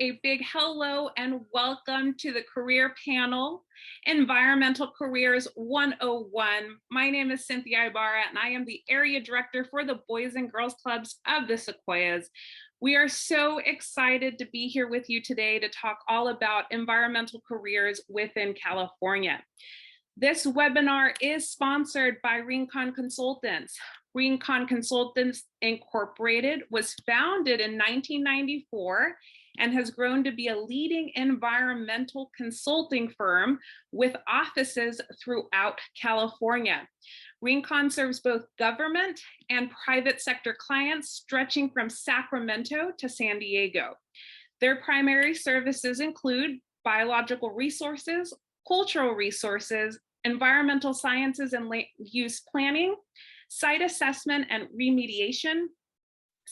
a big hello and welcome to the career panel, Environmental Careers 101. My name is Cynthia Ibarra and I am the area director for the Boys and Girls Clubs of the Sequoias. We are so excited to be here with you today to talk all about environmental careers within California. This webinar is sponsored by Rincon Consultants. Rincon Consultants Incorporated was founded in 1994 and has grown to be a leading environmental consulting firm with offices throughout California. Rincon serves both government and private sector clients, stretching from Sacramento to San Diego. Their primary services include biological resources, cultural resources, environmental sciences and land use planning, site assessment and remediation,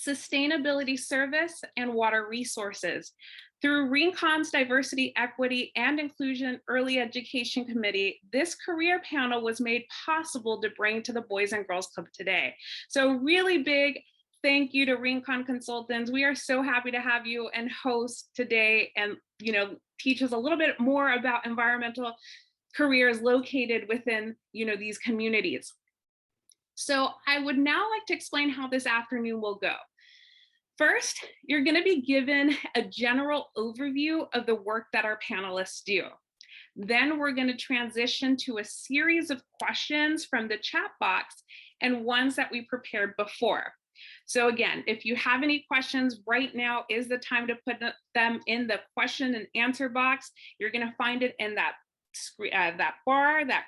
sustainability service, and water resources. Through Rincon's Diversity, Equity, and Inclusion Early Education Committee, this career panel was made possible to bring to the Boys and Girls Club today. So really big thank you to Rincon Consultants. We are so happy to have you and host today and teach us a little bit more about environmental careers located within these communities. So I would now like to explain how this afternoon will go. First, you're going to be given a general overview of the work that our panelists do. Then we're going to transition to a series of questions from the chat box and ones that we prepared before. So again, if you have any questions, right now is the time to put them in the question and answer box. You're going to find it in that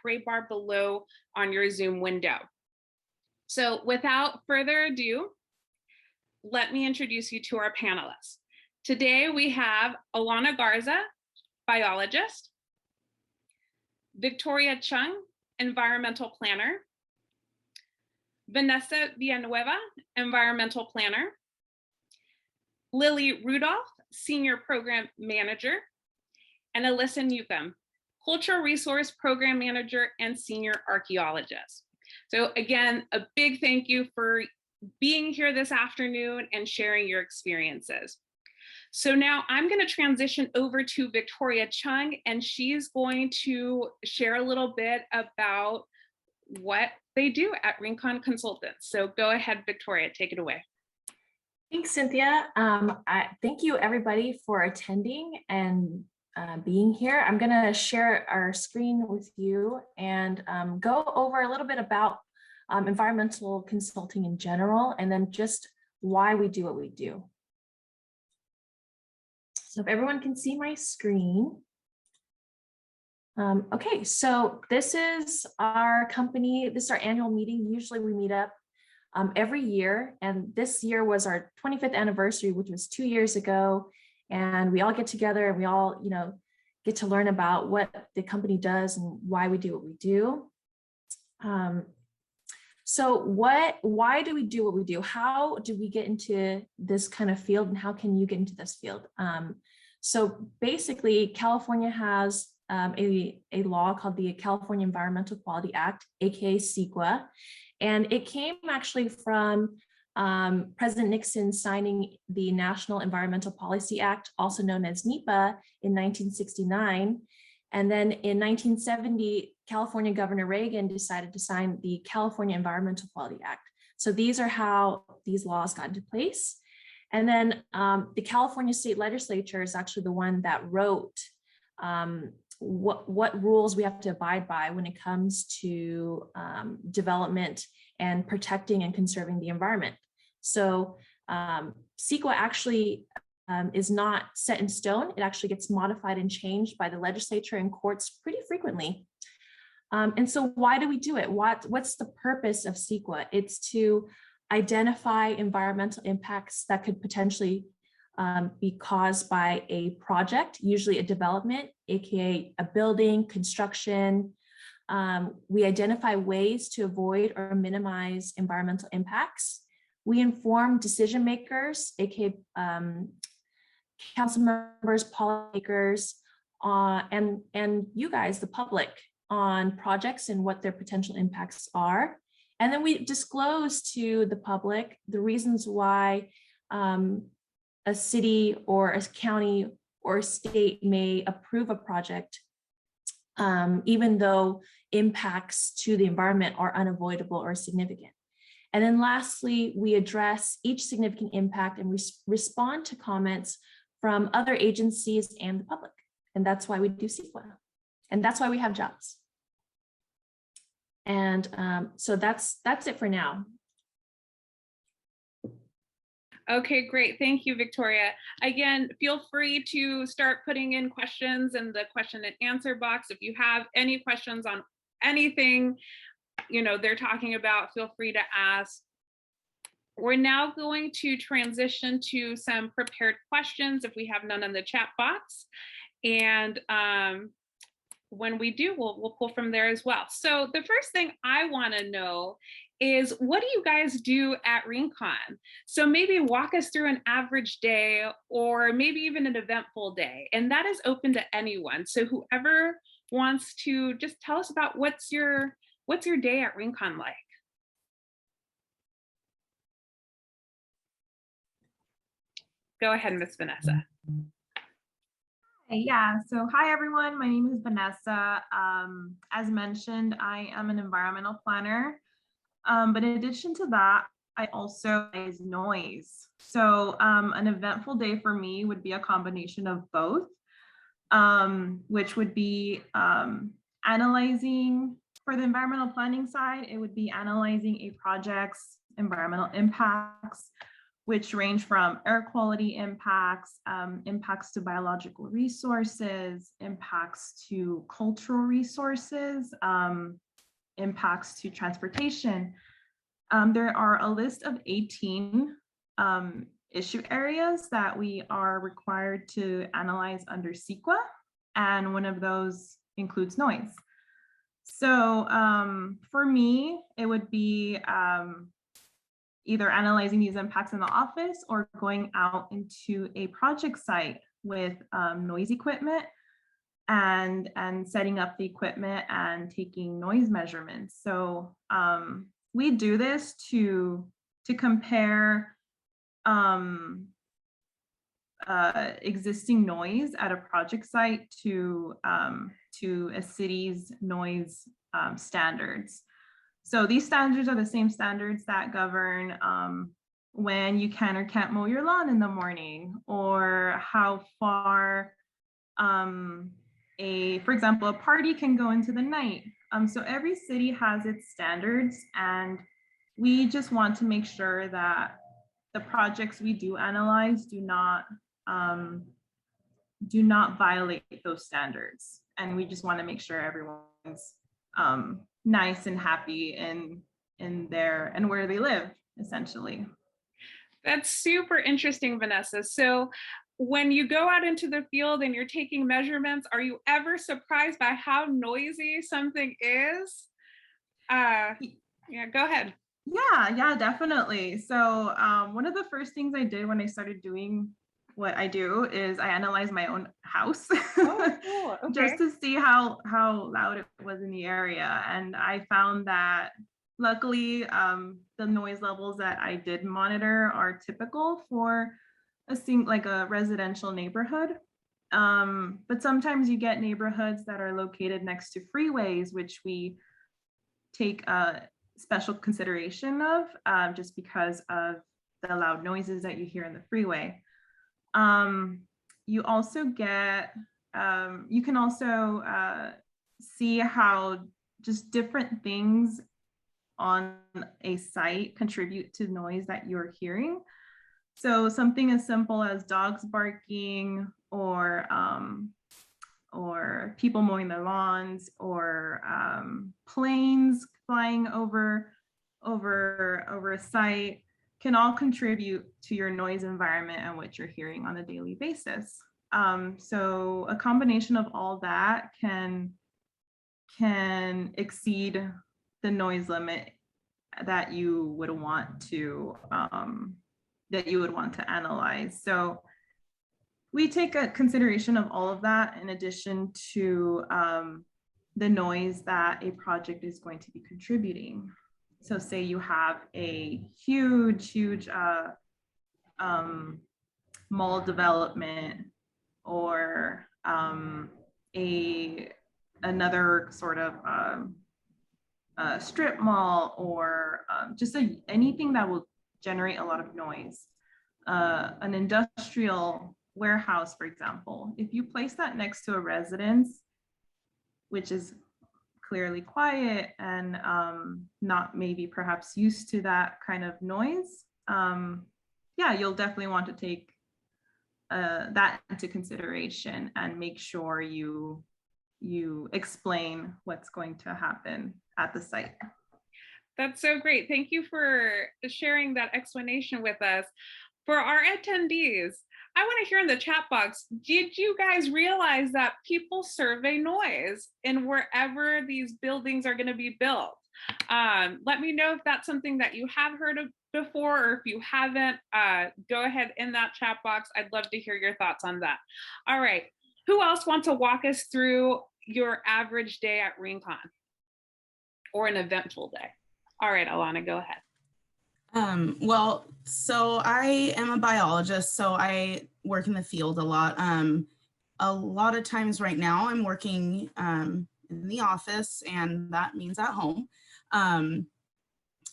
gray bar below on your Zoom window. So without further ado, let me introduce you to our panelists. Today we have Alana Garza, biologist, Victoria Chung, environmental planner, Vanessa Villanueva, environmental planner, Lily Rudolph, senior program manager, and Alyssa Newcomb, cultural resource program manager and senior archaeologist. So again, a big thank you for being here this afternoon and sharing your experiences. So now I'm going to transition over to Victoria Chung, and she's going to share a little bit about what they do at Rincon Consultants. So go ahead, Victoria, take it away. Thanks, Cynthia. Thank you everybody for attending and being here. I'm going to share our screen with you and go over a little bit about environmental consulting in general, and then just why we do what we do. So if everyone can see my screen. Okay, so this is our company. This is our annual meeting. Usually we meet up every year, and this year was our 25th anniversary, which was 2 years ago. And we all get together and we all, get to learn about what the company does and why we do what we do. So why do we do what we do? How do we get into this kind of field, and how can you get into this field? So basically, California has a law called the California Environmental Quality Act, aka CEQA, and it came actually from President Nixon signing the National Environmental Policy Act, also known as NEPA, in 1969. And then in 1970, California Governor Reagan decided to sign the California Environmental Quality Act. So these are how these laws got into place. And then the California State Legislature is actually the one that wrote what rules we have to abide by when it comes to development and protecting and conserving the environment. So CEQA actually is not set in stone. It actually gets modified and changed by the legislature and courts pretty frequently. And so why do we do it? What's the purpose of CEQA? It's to identify environmental impacts that could potentially be caused by a project, usually a development, aka a building, construction. We identify ways to avoid or minimize environmental impacts. We inform decision makers, aka council members, policymakers, and you guys, the public, on projects and what their potential impacts are. And then we disclose to the public the reasons why a city or a county or a state may approve a project, even though impacts to the environment are unavoidable or significant. And then lastly, we address each significant impact and respond to comments from other agencies and the public. And that's why we do Sequoia. And that's why we have jobs. And so that's it for now. Okay, great. Thank you, Victoria. Again, feel free to start putting in questions in the question and answer box. If you have any questions on anything, they're talking about, feel free to ask. We're now going to transition to some prepared questions if we have none in the chat box. And when we do, we'll pull from there as well. So the first thing I want to know is, what do you guys do at Rincon? So maybe walk us through an average day, or maybe even an eventful day. And that is open to anyone. So whoever wants to just tell us about what's your day at Rincon like? Go ahead, Miss Vanessa. Yeah, so hi everyone, my name is Vanessa. As mentioned, I am an environmental planner, but in addition to that, I also is noise. So an eventful day for me would be a combination of both, which would be analyzing, for the environmental planning side, it would be analyzing a project's environmental impacts, which range from air quality impacts, impacts to biological resources, impacts to cultural resources, impacts to transportation. There are a list of 18 issue areas that we are required to analyze under CEQA, and one of those includes noise. So for me, it would be either analyzing these impacts in the office or going out into a project site with noise equipment and setting up the equipment and taking noise measurements. So we do this to compare existing noise at a project site to a city's noise standards. So these standards are the same standards that govern when you can or can't mow your lawn in the morning, or how far for example, a party can go into the night. So every city has its standards, and we just want to make sure that the projects we do analyze do not violate those standards. And we just want to make sure everyone's nice and happy in their and where they live, essentially. That's super interesting, Vanessa. So when you go out into the field and you're taking measurements, are you ever surprised by how noisy something is? Yeah, go ahead. Yeah, definitely. So one of the first things I did when I started doing what I do is I analyzed my own house. Oh, cool. Okay. Just to see how loud it was in the area. And I found that luckily the noise levels that I did monitor are typical for a residential neighborhood. But sometimes you get neighborhoods that are located next to freeways, which we take special consideration of just because of the loud noises that you hear in the freeway. You also get, you can also see how just different things on a site contribute to noise that you're hearing. So something as simple as dogs barking, or people mowing their lawns, or planes flying over a site can all contribute to your noise environment and what you're hearing on a daily basis. So a combination of all that can exceed the noise limit that you would want to analyze. So we take a consideration of all of that in addition to the noise that a project is going to be contributing. So say you have a huge mall development or another sort of strip mall, or just anything that will generate a lot of noise. An industrial warehouse, for example, if you place that next to a residence, which is clearly quiet and not maybe perhaps used to that kind of noise, yeah, you'll definitely want to take that into consideration and make sure you explain what's going to happen at the site. That's so great. Thank you for sharing that explanation with us. For our attendees, I want to hear in the chat box, did you guys realize that people survey noise in wherever these buildings are going to be built? Let me know if that's something that you have heard of before, or if you haven't, go ahead in that chat box. I'd love to hear your thoughts on that. All right, who else wants to walk us through your average day at ReNCon or an eventful day? All right, Alana, go ahead. Well, so I am a biologist, so I work in the field a lot. A lot of times right now I'm working in the office, and that means at home.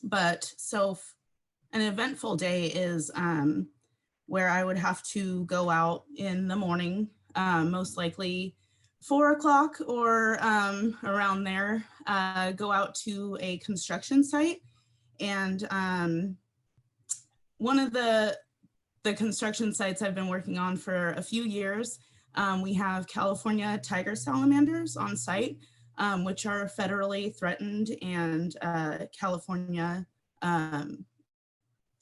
But so an eventful day is where I would have to go out in the morning, most likely 4 o'clock or around there, go out to a construction site. And one of the construction sites I've been working on for a few years, we have California tiger salamanders on site, which are federally threatened and California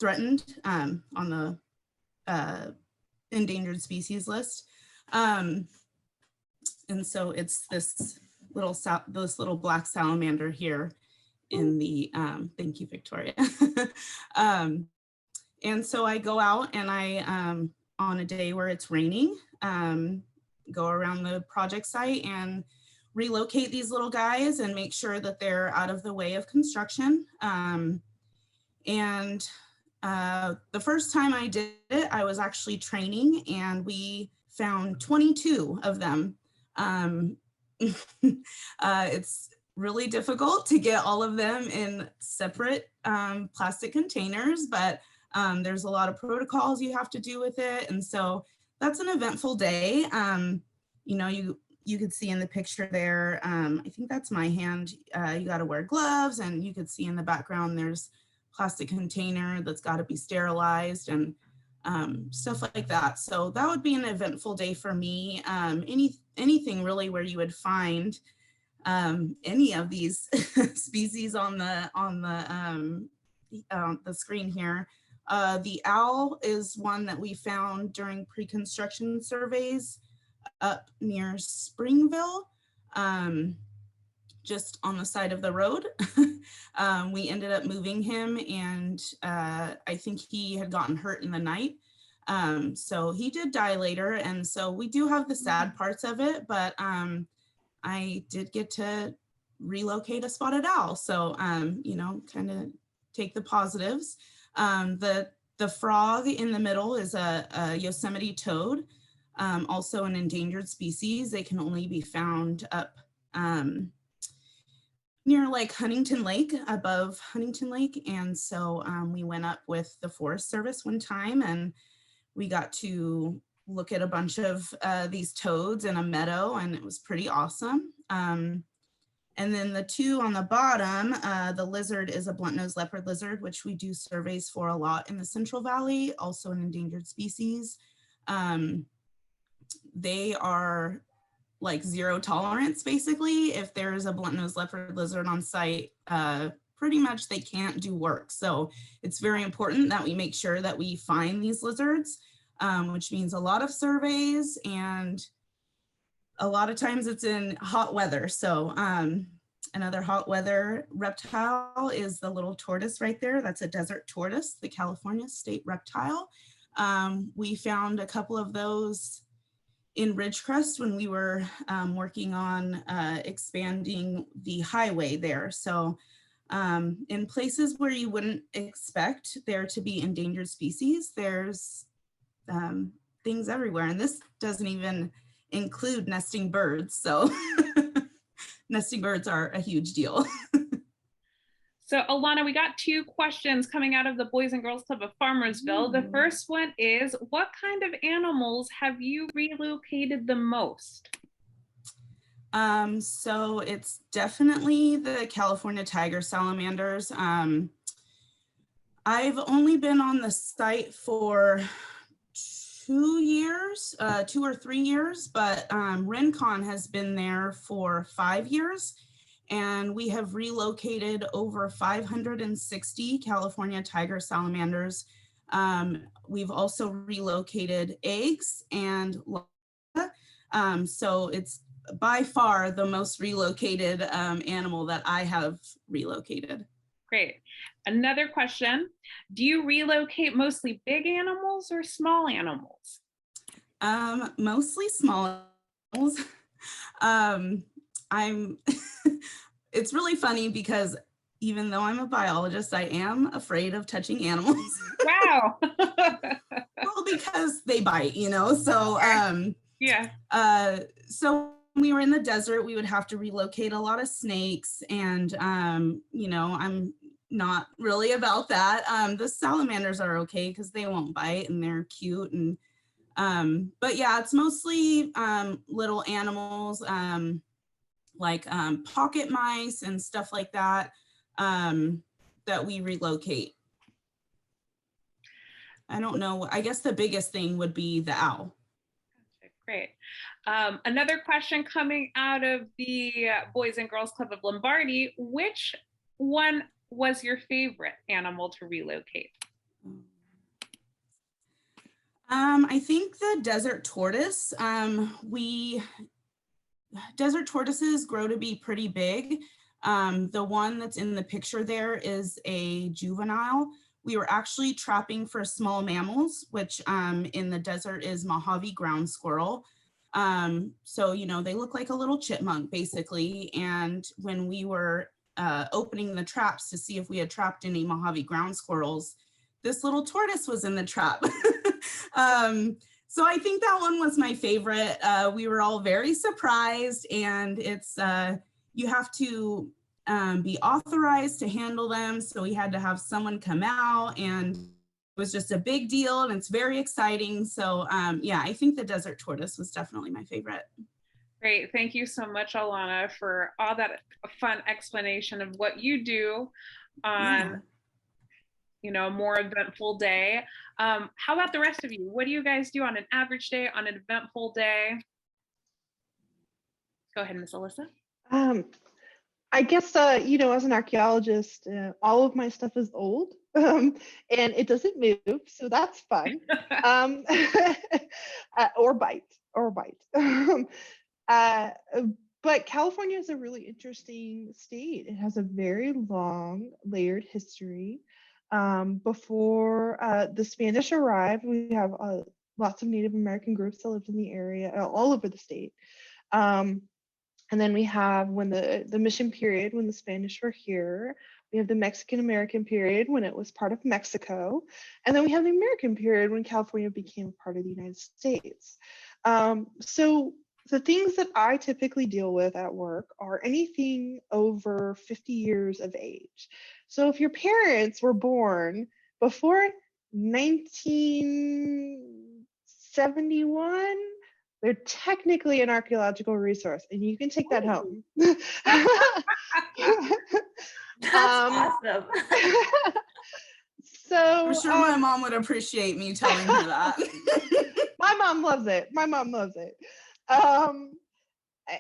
threatened on the endangered species list. And so it's this little black salamander here in the, thank you, Victoria. And so I go out and I, on a day where it's raining, go around the project site and relocate these little guys and make sure that they're out of the way of construction. And the first time I did it, I was actually training, and we found 22 of them. It's really difficult to get all of them in separate plastic containers, but there's a lot of protocols you have to do with it. And so that's an eventful day. You know, you could see in the picture there, I think that's my hand. You got to wear gloves, and you could see in the background there's plastic container that's got to be sterilized and stuff like that. So that would be an eventful day for me. Anything really where you would find any of these species on the screen here. The owl is one that we found during pre-construction surveys up near Springville, just on the side of the road. We ended up moving him, and I think he had gotten hurt in the night. So he did die later. And so we do have the sad parts of it, but I did get to relocate a spotted owl. So, you know, kind of take the positives. The frog in the middle is a Yosemite toad, also an endangered species. They can only be found up near like Huntington Lake, above Huntington Lake. And so we went up with the Forest Service one time, and we got to look at a bunch of these toads in a meadow, and it was pretty awesome. And then the two on the bottom, the lizard is a blunt-nosed leopard lizard, which we do surveys for a lot in the Central Valley, also an endangered species. They are like zero tolerance, basically. If there's a blunt-nosed leopard lizard on site, pretty much they can't do work. So it's very important that we make sure that we find these lizards, which means a lot of surveys, and a lot of times it's in hot weather. So another hot weather reptile is the little tortoise right there. That's a desert tortoise, the California state reptile. We found a couple of those in Ridgecrest when we were working on expanding the highway there. So in places where you wouldn't expect there to be endangered species, there's things everywhere. And this doesn't even include nesting birds. So nesting birds are a huge deal. So Alana, we got 2 questions coming out of the Boys and Girls Club of Farmersville. The first one is, what kind of animals have you relocated the most? So it's definitely the California tiger salamanders. I've only been on the site for 2 years, 2 or 3 years, but Rincon has been there for 5 years. And we have relocated over 560 California tiger salamanders. We've also relocated eggs and so it's by far the most relocated animal that I have relocated. Great. Another question. Do you relocate mostly big animals or small animals? Mostly small animals. It's really funny because even though I'm a biologist, I am afraid of touching animals. Wow. Well, because they bite, you know, so, yeah. So when we were in the desert, we would have to relocate a lot of snakes and, you know, I'm not really about that. The salamanders are okay because they won't bite and they're cute. And, but yeah, it's mostly little animals, like pocket mice and stuff like that, that we relocate. I don't know. I guess the biggest thing would be the owl. Great. Another question coming out of the Boys and Girls Club of Lombardy. Which one was your favorite animal to relocate? I think the desert tortoise. Desert tortoises grow to be pretty big. The one that's in the picture there is a juvenile. We were actually trapping for small mammals, which in the desert is Mojave ground squirrel. So, you know, they look like a little chipmunk basically. And when we were opening the traps to see if we had trapped any Mojave ground squirrels, this little tortoise was in the trap. So I think that one was my favorite. We were all very surprised, and it's, you have to be authorized to handle them. So we had to have someone come out, and it was just a big deal, and it's very exciting. So yeah, I think the desert tortoise was definitely my favorite. Great. Thank you so much, Alana, for all that fun explanation of what you do on, you know, a more eventful day. How about the rest of you? What do you guys do on an average day, on an eventful day? Go ahead, Miss Alyssa. I guess, you know, as an archaeologist, all of my stuff is old and it doesn't move. So that's fun. Or bite. But California is a really interesting state. It has a very long, layered history. Before the Spanish arrived, we have lots of Native American groups that lived in the area, all over the state. And then we have when the mission period, when the Spanish were here. We have the Mexican American period when it was part of Mexico. And then we have the American period when California became part of the United States. So the things that I typically deal with at work are anything over 50 years of age. So if your parents were born before 1971, they're technically an archaeological resource, and you can take that home. That's awesome. So I'm sure my mom would appreciate me telling her that. My mom loves it. And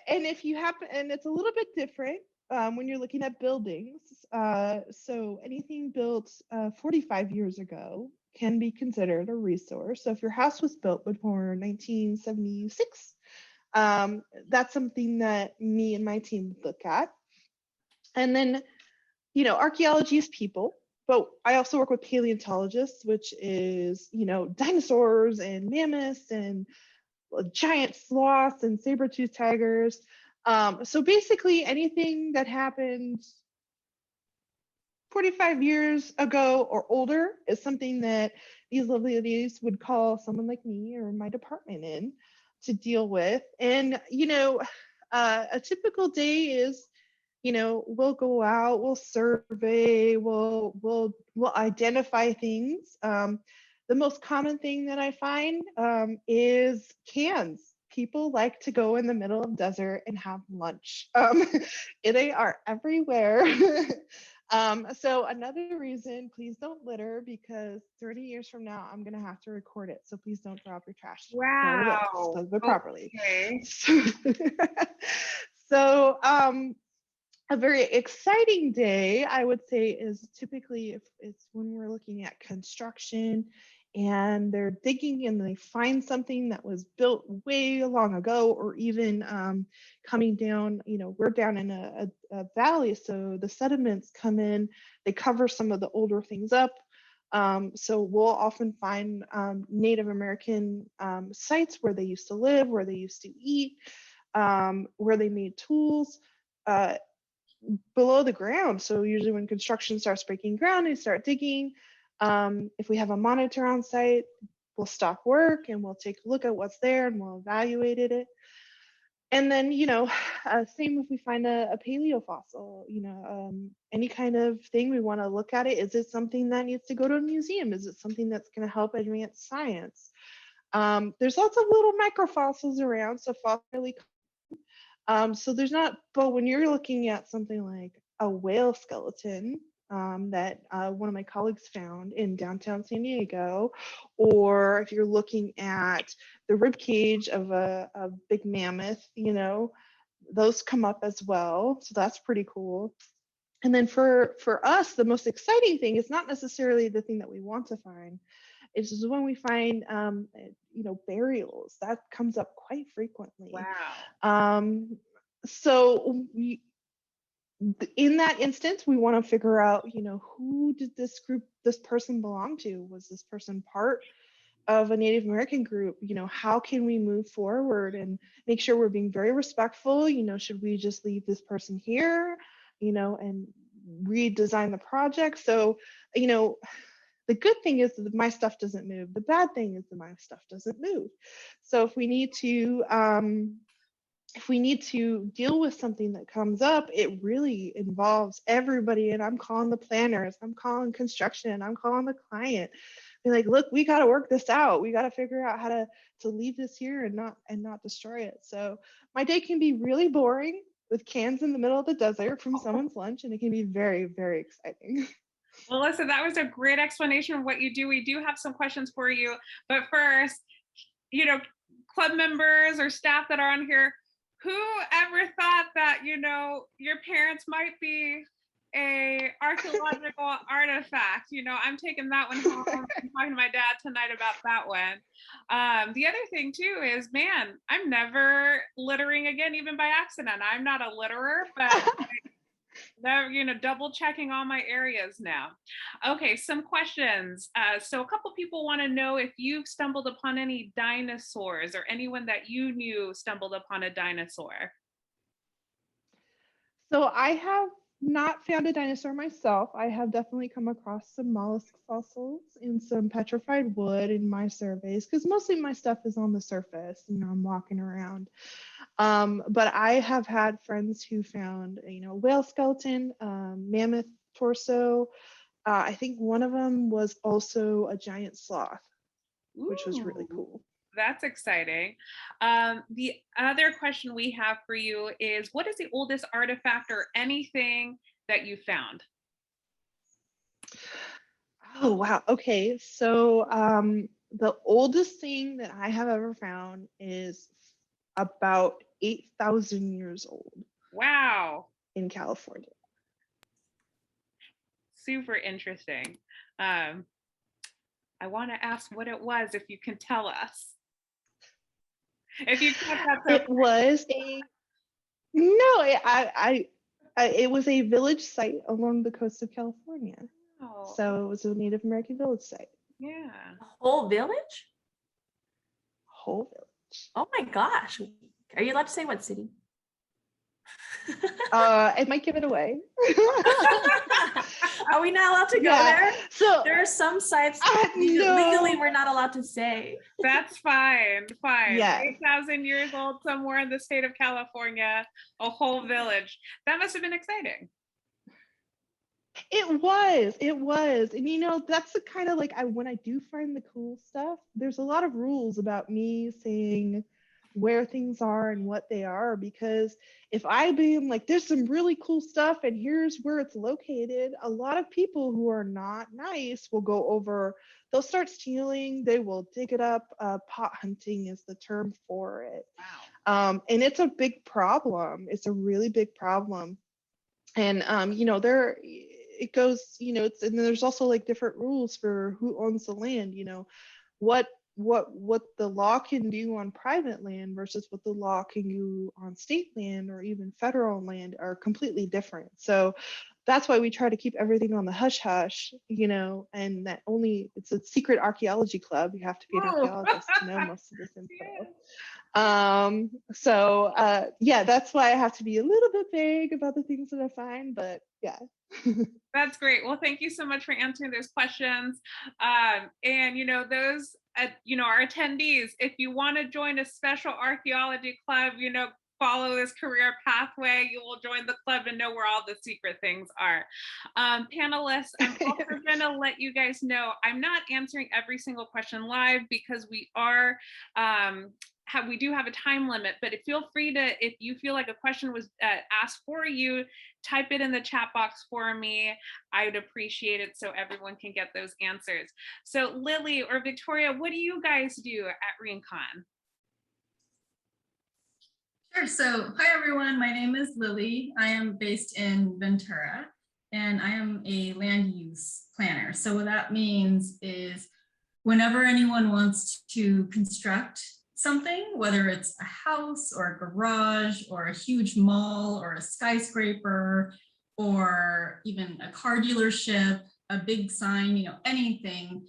if you happen, and it's a little bit different when you're looking at buildings. So anything built 45 years ago can be considered a resource. So if your house was built before 1976, that's something that me and my team look at. And then, you know, archaeology is people, but I also work with paleontologists, which is, you know, dinosaurs and mammoths and giant sloths and saber-toothed tigers. So basically anything that happened 45 years ago or older is something that these lovely ladies would call someone like me or my department in to deal with. And, a typical day is, we'll go out, we'll survey, we'll identify things. The most common thing that I find is cans. People like to go in the middle of desert and have lunch. They are everywhere. So another reason, please don't litter, because 30 years from now, I'm gonna have to record it. So please don't drop your trash. Wow. Dispose of it properly. Okay. So a very exciting day, I would say, is typically if it's when we're looking at construction and they're digging and they find something that was built way long ago, or even coming down, we're down in a valley, so the sediments come in, they cover some of the older things up. So we'll often find Native American sites where they used to live, where they used to eat, where they made tools. Below the ground. So usually when construction starts breaking ground, they start digging. If we have a monitor on site, we'll stop work and we'll take a look at what's there and we'll evaluate it. And then, same if we find a paleo fossil, any kind of thing, we want to look at it. Is it something that needs to go to a museum? Is it something that's going to help advance science? There's lots of little microfossils around, so fossils. So there's not, but when you're looking at something like a whale skeleton that one of my colleagues found in downtown San Diego, or if you're looking at the rib cage of a big mammoth, those come up as well. So that's pretty cool. And then for us, the most exciting thing is not necessarily the thing that we want to find. It's just when we find, burials, that comes up quite frequently. Wow. So in that instance, we want to figure out, who did this person belong to? Was this person part of a Native American group? How can we move forward and make sure we're being very respectful? Should we just leave this person here, and redesign the project? So, the good thing is that my stuff doesn't move. The bad thing is that my stuff doesn't move. So if we need to deal with something that comes up, it really involves everybody. And I'm calling the planners, I'm calling construction, I'm calling the client. Be like, look, we got to work this out. We got to figure out how to leave this here and not destroy it. So my day can be really boring with cans in the middle of the desert from someone's lunch, and it can be very, very exciting. Well, listen, that was a great explanation of what you do. We do have some questions for you, but first, club members or staff that are on here, who ever thought that, your parents might be a archaeological artifact? I'm taking that one home. I'm talking to my dad tonight about that one. The other thing too is, man, I'm never littering again, even by accident. I'm not a litterer, but double checking all my areas now. Okay, some questions. So a couple people want to know if you've stumbled upon any dinosaurs, or anyone that you knew stumbled upon a dinosaur. So I have not found a dinosaur myself. I have definitely come across some mollusk fossils and some petrified wood in my surveys, because mostly my stuff is on the surface, I'm walking around. But I have had friends who found, whale skeleton, mammoth torso. I think one of them was also a giant sloth, which was really cool. That's exciting. The other question we have for you is, what is the oldest artifact or anything that you found? Oh, wow. Okay. So the oldest thing that I have ever found is about 8,000 years old. Wow. In California. Super interesting. I want to ask what it was, if you can tell us. If you can't, that's It was it was a village site along the coast of California. Oh. So it was a Native American village site. Yeah. A whole village? Whole village. Oh my gosh. Are you allowed to say what city? I might give it away. Are we not allowed to go Yeah, there? so There are some sites no. legally we're not allowed to say. That's fine. Yeah. 8,000 years old somewhere in the state of California, a whole village. That must have been exciting. It was. And that's the kind of like when I do find the cool stuff, there's a lot of rules about me saying where things are and what they are, because if I be like, there's some really cool stuff and here's where it's located, a lot of people who are not nice will go over, they'll start stealing, they will dig it up. Pot hunting is the term for it. Wow. And it's a big problem. It's a really big problem. And there it goes, it's, and there's also like different rules for who owns the land, what the law can do on private land versus what the law can do on state land or even federal land are completely different. So that's why we try to keep everything on the hush hush, and that only, it's a secret archaeology club. You have to be an archaeologist to know most of this info. Yeah, that's why I have to be a little bit vague about the things that I find, but yeah. That's great. Well, thank you so much for answering those questions. And those, our attendees, if you want to join a special archaeology club, follow this career pathway, you will join the club and know where all the secret things are. Panelists, I'm also going to let you guys know, I'm not answering every single question live because we are, we do have a time limit, but feel free to, if you feel like a question was asked for you, type it in the chat box for me. I would appreciate it so everyone can get those answers. So Lily or Victoria, what do you guys do at ReInCon? Sure. So hi, everyone. My name is Lily. I am based in Ventura, and I am a land use planner. So what that means is whenever anyone wants to construct something, whether it's a house or a garage or a huge mall or a skyscraper or even a car dealership, a big sign, anything,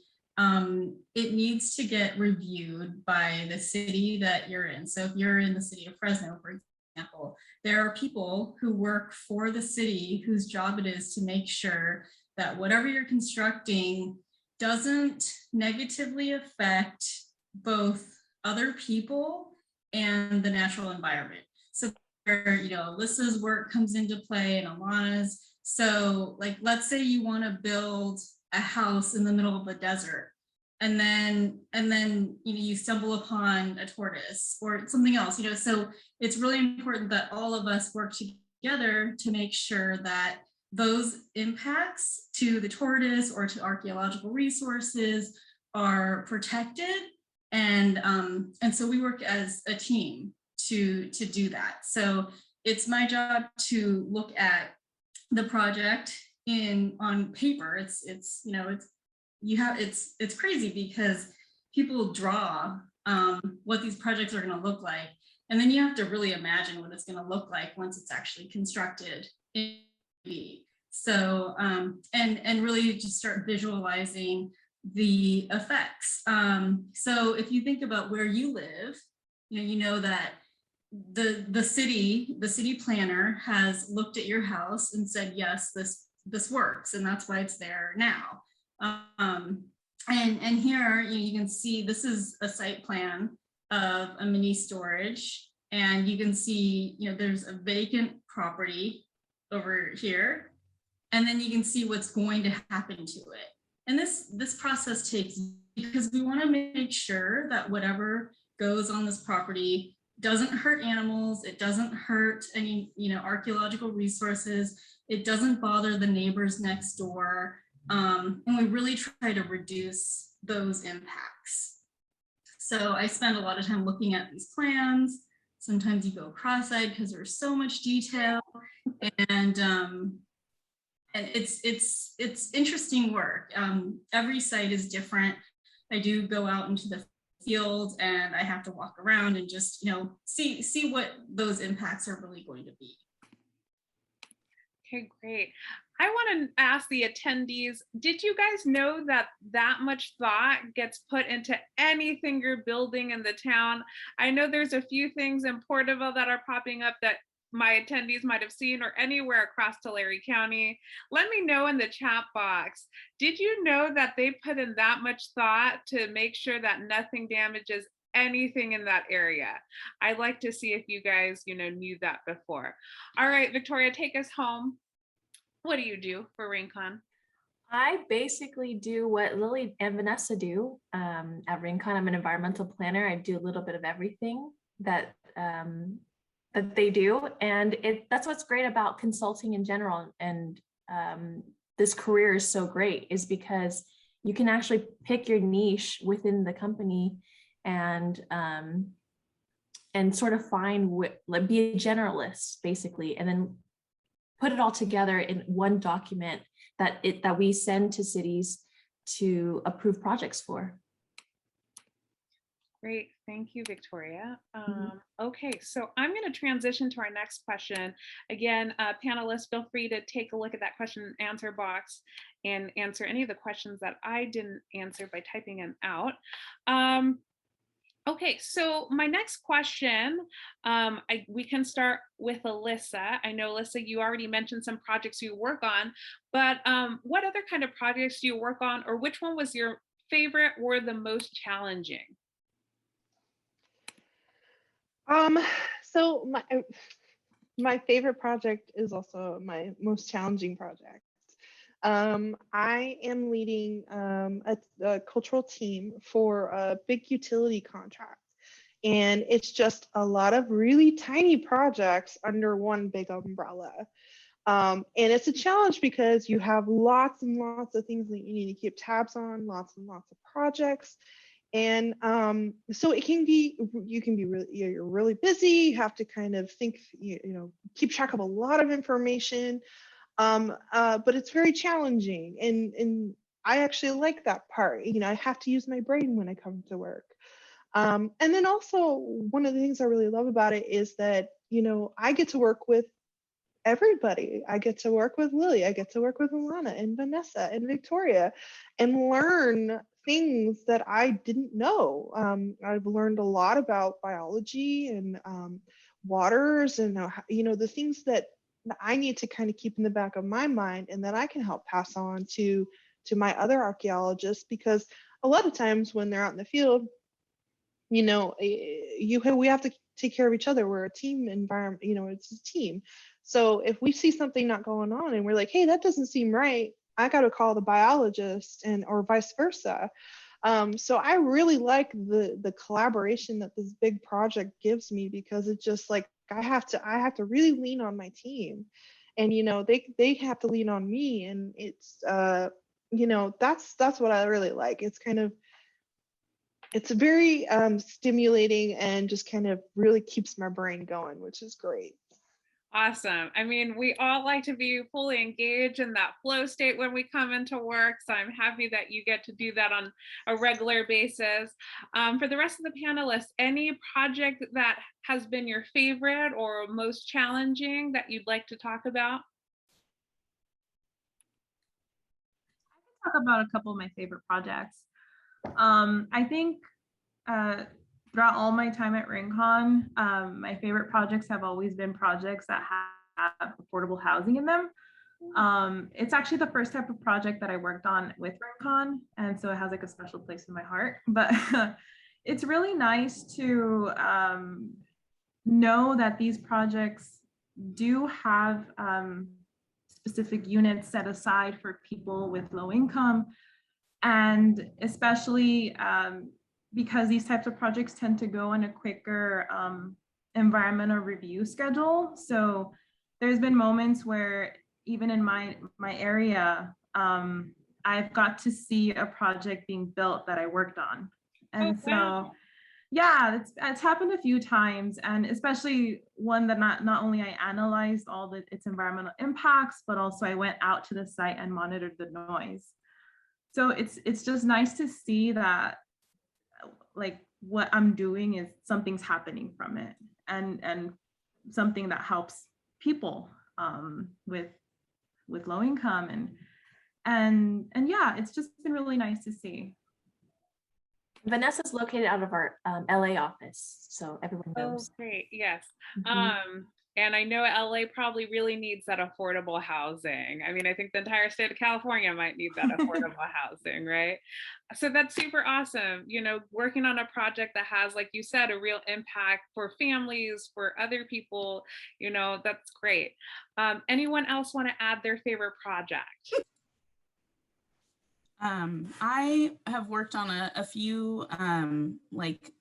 it needs to get reviewed by the city that you're in. So if you're in the city of Fresno, for example, there are people who work for the city whose job it is to make sure that whatever you're constructing doesn't negatively affect both other people and the natural environment. So Alyssa's work comes into play and Alana's. So like, let's say you want to build a house in the middle of the desert, and then you stumble upon a tortoise or something else, so it's really important that all of us work together to make sure that those impacts to the tortoise or to archaeological resources are protected. And so we work as a team to do that. So it's my job to look at the project on paper. It's crazy because people draw what these projects are going to look like, and then you have to really imagine what it's going to look like once it's actually constructed. So and really just start visualizing the effects. So if you think about where you live, you know that the city planner has looked at your house and said, yes, this works, and that's why it's there now. And here you can see this is a site plan of a mini storage, and you can see there's a vacant property over here, and then you can see what's going to happen to it. And this process takes, because we want to make sure that whatever goes on this property doesn't hurt animals, it doesn't hurt any archaeological resources, it doesn't bother the neighbors next door, and we really try to reduce those impacts. So I spend a lot of time looking at these plans. Sometimes you go cross-eyed because there's so much detail, and it's interesting work. Every site is different. I do go out into the field and I have to walk around and just see what those impacts are really going to be. Okay, great. I want to ask the attendees, did you guys know that much thought gets put into anything you're building in the town? I know there's a few things in Porterville that are popping up that my attendees might have seen or anywhere across Tulare County. Let me know in the chat box. Did you know that they put in that much thought to make sure that nothing damages anything in that area? I'd like to see if you guys, knew that before. All right, Victoria, take us home. What do you do for RainCon? I basically do what Lily and Vanessa do at RainCon. I'm an environmental planner. I do a little bit of everything that they do, and that's what's great about consulting in general. And this career is so great, is because you can actually pick your niche within the company and sort of be a generalist basically, and then put it all together in one document that we send to cities to approve projects for. Great, thank you, Victoria. Okay, so I'm going to transition to our next question. Again, panelists, feel free to take a look at that question and answer box and answer any of the questions that I didn't answer by typing them out. Okay, so my next question, we can start with Alyssa. I know, Alyssa, you already mentioned some projects you work on, but what other kind of projects do you work on, or which one was your favorite or the most challenging? So my favorite project is also my most challenging project. I am leading a cultural team for a big utility contract, and it's just a lot of really tiny projects under one big umbrella. And it's a challenge because you have lots and lots of things that you need to keep tabs on, lots and lots of projects. And so you can be you're really busy, you have to kind of think, keep track of a lot of information. But it's very challenging, and I actually like that part. I have to use my brain when I come to work. And then also, one of the things I really love about it is that, I get to work with everybody. I get to work with Lily, I get to work with Alana and Vanessa and Victoria and learn things that I didn't know. I've learned a lot about biology and waters and, the things that I need to kind of keep in the back of my mind, and that I can help pass on to my other archaeologists, because a lot of times when they're out in the field, we have to take care of each other. We're a team environment, it's a team. So if we see something not going on and we're like, hey, that doesn't seem right, I got to call the biologist, or vice versa. So I really like the collaboration that this big project gives me, because it's just like, I have to really lean on my team, and they have to lean on me, and it's that's what I really like. It's very stimulating, and just kind of really keeps my brain going, which is great. Awesome. I mean, we all like to be fully engaged in that flow state when we come into work. So I'm happy that you get to do that on a regular basis. For the rest of the panelists, any project that has been your favorite or most challenging that you'd like to talk about? I can talk about a couple of my favorite projects. I think throughout all my time at RainCon, my favorite projects have always been projects that have affordable housing in them. It's actually the first type of project that I worked on with RainCon, and so it has like a special place in my heart. But it's really nice to know that these projects do have specific units set aside for people with low income, and especially because these types of projects tend to go on a quicker environmental review schedule. So there's been moments where even in my area, I've got to see a project being built that I worked on. And so, yeah, it's happened a few times, and especially one that not only I analyzed all its environmental impacts, but also I went out to the site and monitored the noise. So it's just nice to see that, like, what I'm doing is something's happening from it, and something that helps people with low income, and yeah, it's just been really nice to see. Vanessa's located out of our LA office, so everyone Oh, knows. great. Yes. Mhm. And I know LA probably really needs that affordable housing. I mean, I think the entire state of California might need that affordable housing, right? So that's super awesome. You know, working on a project that has, like you said, a real impact for families, for other people, you know, that's great. Anyone else want to add their favorite project? I have worked on a few like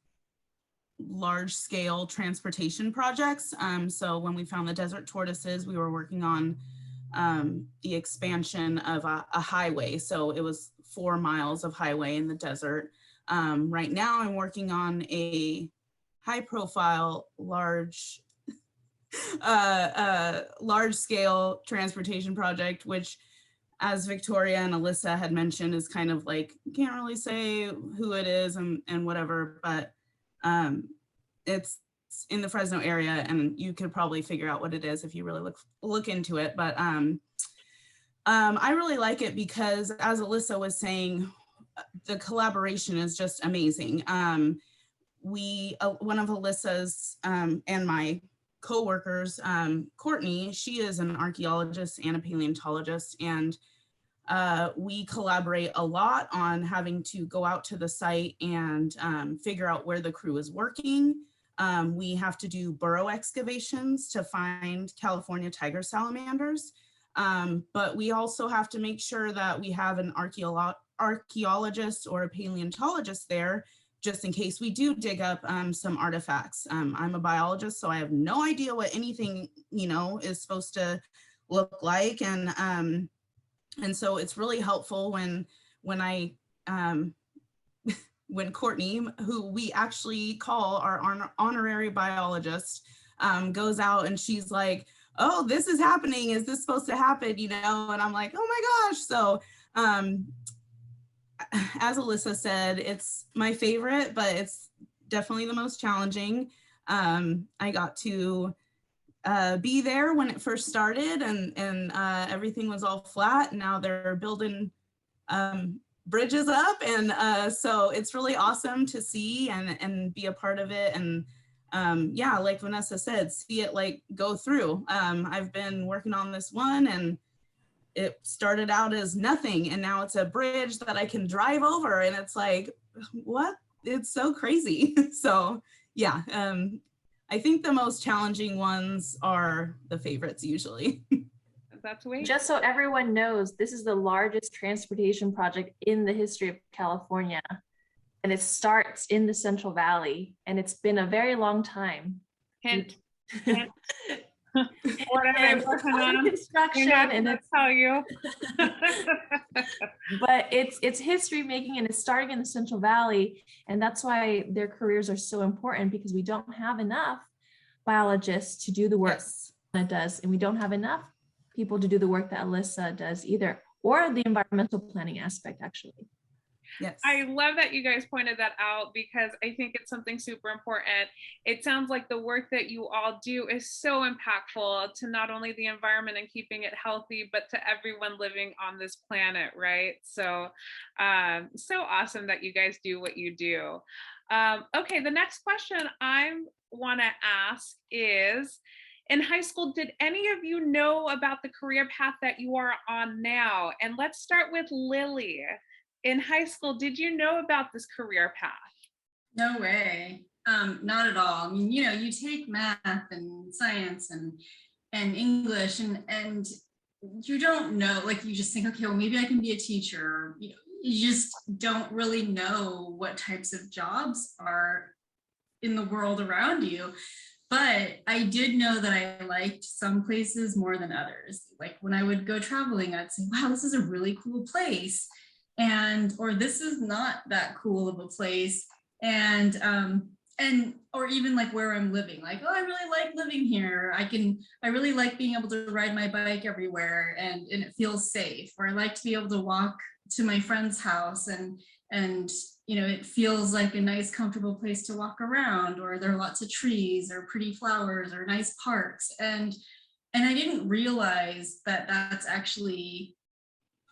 large scale transportation projects. So when we found the desert tortoises, we were working on the expansion of a highway. So it was 4 miles of highway in the desert. Right now I'm working on a high profile, large scale transportation project, which, as Victoria and Alyssa had mentioned, is kind of like, can't really say who it is and whatever, but it's in the Fresno area, and you could probably figure out what it is if you really look into it. But I really like it because, as Alyssa was saying, the collaboration is just amazing. One of Alyssa's and my co-workers, Courtney, she is an archaeologist and a paleontologist, and we collaborate a lot on having to go out to the site and figure out where the crew is working. We have to do burrow excavations to find California tiger salamanders, but we also have to make sure that we have an archaeologist or a paleontologist there, just in case we do dig up some artifacts. I'm a biologist, so I have no idea what anything, is supposed to look like. And so it's really helpful when Courtney, who we actually call our honorary biologist, goes out and she's like, oh, this is happening. Is this supposed to happen? And I'm like, oh my gosh. So as Alyssa said, it's my favorite, but it's definitely the most challenging. I got to be there when it first started, and everything was all flat. Now they're building bridges up, and so it's really awesome to see and be a part of it. And yeah, like Vanessa said, see it like go through. I've been working on this one, and it started out as nothing, and now it's a bridge that I can drive over, and it's like, what? It's so crazy. So yeah, I think the most challenging ones are the favorites usually. That's way. Just so everyone knows, this is the largest transportation project in the history of California, and it starts in the Central Valley, and it's been a very long time. Hint. What am I working on? Construction, and that's how you. But it's history making, and it's starting in the Central Valley, and that's why their careers are so important, because we don't have enough biologists to do the work that does, and we don't have enough people to do the work that Alyssa does either, or the environmental planning aspect, actually. Yes. I love that you guys pointed that out, because I think it's something super important. It sounds like the work that you all do is so impactful to not only the environment and keeping it healthy, but to everyone living on this planet, right? So, so awesome that you guys do what you do. Okay, the next question I want to ask is, in high school, did any of you know about the career path that you are on now? And let's start with Lily. In high school, did you know about this career path? No way. Not at all. I mean, you take math and science and English, and you don't know, like, you just think, okay, well, maybe I can be a teacher. You just don't really know what types of jobs are in the world around you. But I did know that I liked some places more than others. Like when I would go traveling, I'd say, wow, this is a really cool place. Or this is not that cool of a place. Or even like where I'm living, like, oh, I really like living here. I really like being able to ride my bike everywhere, and it feels safe. Or I like to be able to walk to my friend's house, and it feels like a nice, comfortable place to walk around, or there are lots of trees or pretty flowers or nice parks. And I didn't realize that that's actually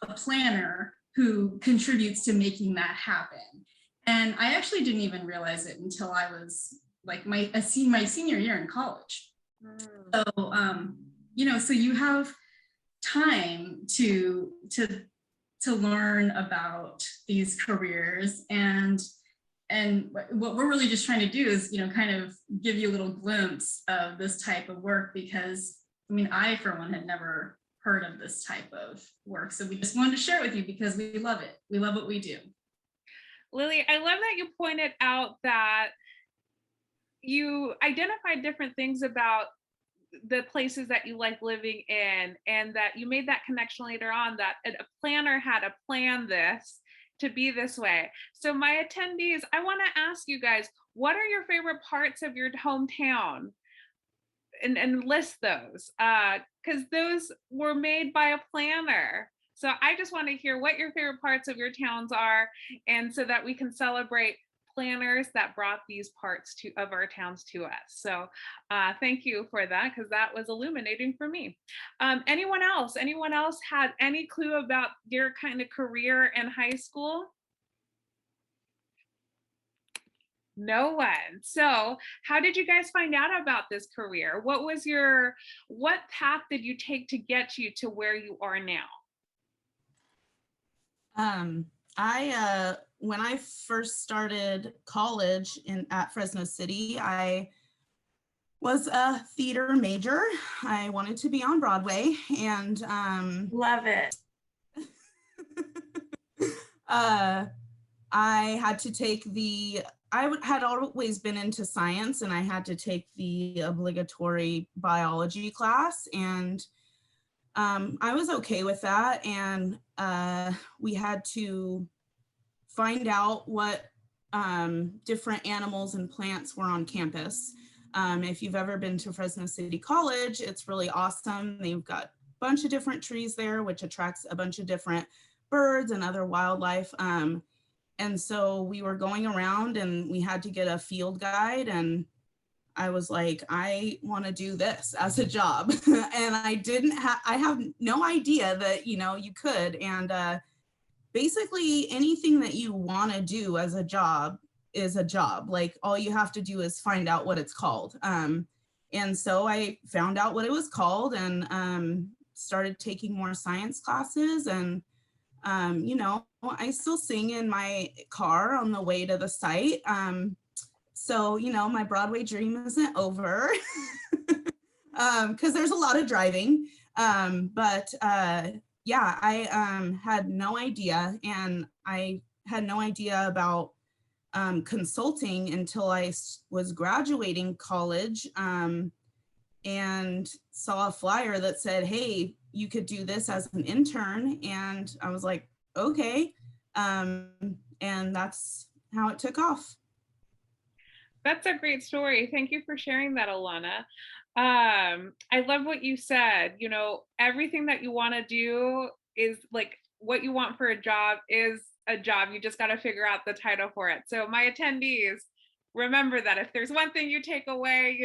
a planner who contributes to making that happen. And I actually didn't even realize it until I was like my senior year in college. So, so you have time to learn about these careers, and what we're really just trying to do is, kind of give you a little glimpse of this type of work, because I, for one, had never heard of this type of work. So we just wanted to share it with you because we love it. We love what we do. Lily, I love that you pointed out that you identified different things about the places that you like living in, and that you made that connection later on that a planner had to plan this to be this way. So my attendees, I want to ask you guys, what are your favorite parts of your hometown? And list those, because those were made by a planner. So I just want to hear what your favorite parts of your towns are, and so that we can celebrate planners that brought these parts of our towns to us. So thank you for that, because that was illuminating for me. Anyone else had any clue about your kind of career in high school? No one. So how did you guys find out about this career? What path did you take to get you to where you are now? When I first started college at Fresno City, I was a theater major. I wanted to be on Broadway, and Love it. I had to take I had always been into science, and I had to take the obligatory biology class, and I was okay with that. And we had to find out what different animals and plants were on campus. If you've ever been to Fresno City College, it's really awesome. They've got a bunch of different trees there, which attracts a bunch of different birds and other wildlife. And so we were going around, and we had to get a field guide, and I was like, I want to do this as a job. And I have no idea that, you could. And basically anything that you want to do as a job is a job. Like, all you have to do is find out what it's called. And so I found out what it was called, and started taking more science classes. And I still sing in my car on the way to the site. So, my Broadway dream isn't over, because there's a lot of driving. But yeah, I had no idea. And I had no idea about consulting until I was graduating college, and saw a flyer that said, hey, you could do this as an intern. And I was like, okay. And that's how it took off. That's a great story. Thank you for sharing that, Alana. I love what you said. Everything that you want to do is like what you want for a job is a job. You just got to figure out the title for it. So my attendees, remember that if there's one thing you take away,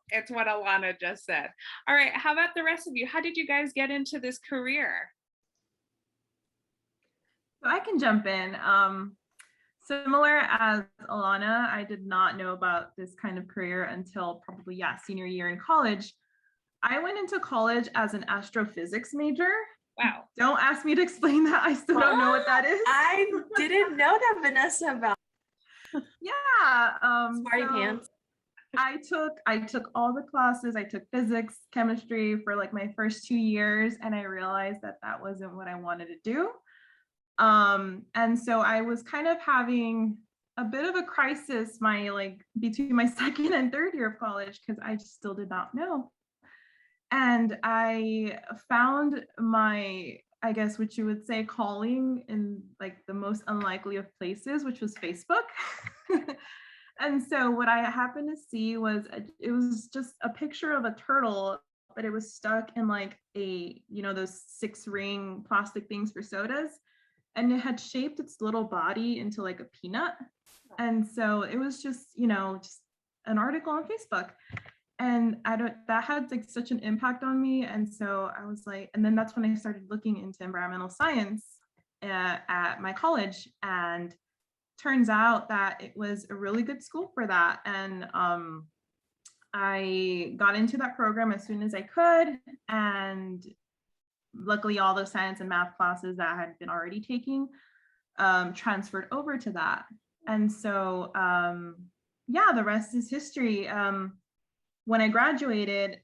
it's what Alana just said. All right. How about the rest of you? How did you guys get into this career? So I can jump in. Similar as Alana, I did not know about this kind of career until probably, senior year in college. I went into college as an astrophysics major. Wow. Don't ask me to explain that. I still don't know what that is. I didn't know that, Vanessa, about. Yeah. Smarty pants. I took all the classes. I took physics, chemistry for like my first 2 years, and I realized that wasn't what I wanted to do. And so I was kind of having a bit of a crisis between my second and third year of college, because I just still did not know. And I found my, I guess what you would say, calling in like the most unlikely of places, which was Facebook. And so what I happened to see was, it was just a picture of a turtle, but it was stuck in like those 6-ring plastic things for sodas. And it had shaped its little body into like a peanut. And so it was just an article on Facebook. And that had like such an impact on me. And so I was like, and then that's when I started looking into environmental science at my college. And turns out that it was a really good school for that. And I got into that program as soon as I could. And luckily all those science and math classes that I had been already taking transferred over to that. And so, yeah, the rest is history. When I graduated,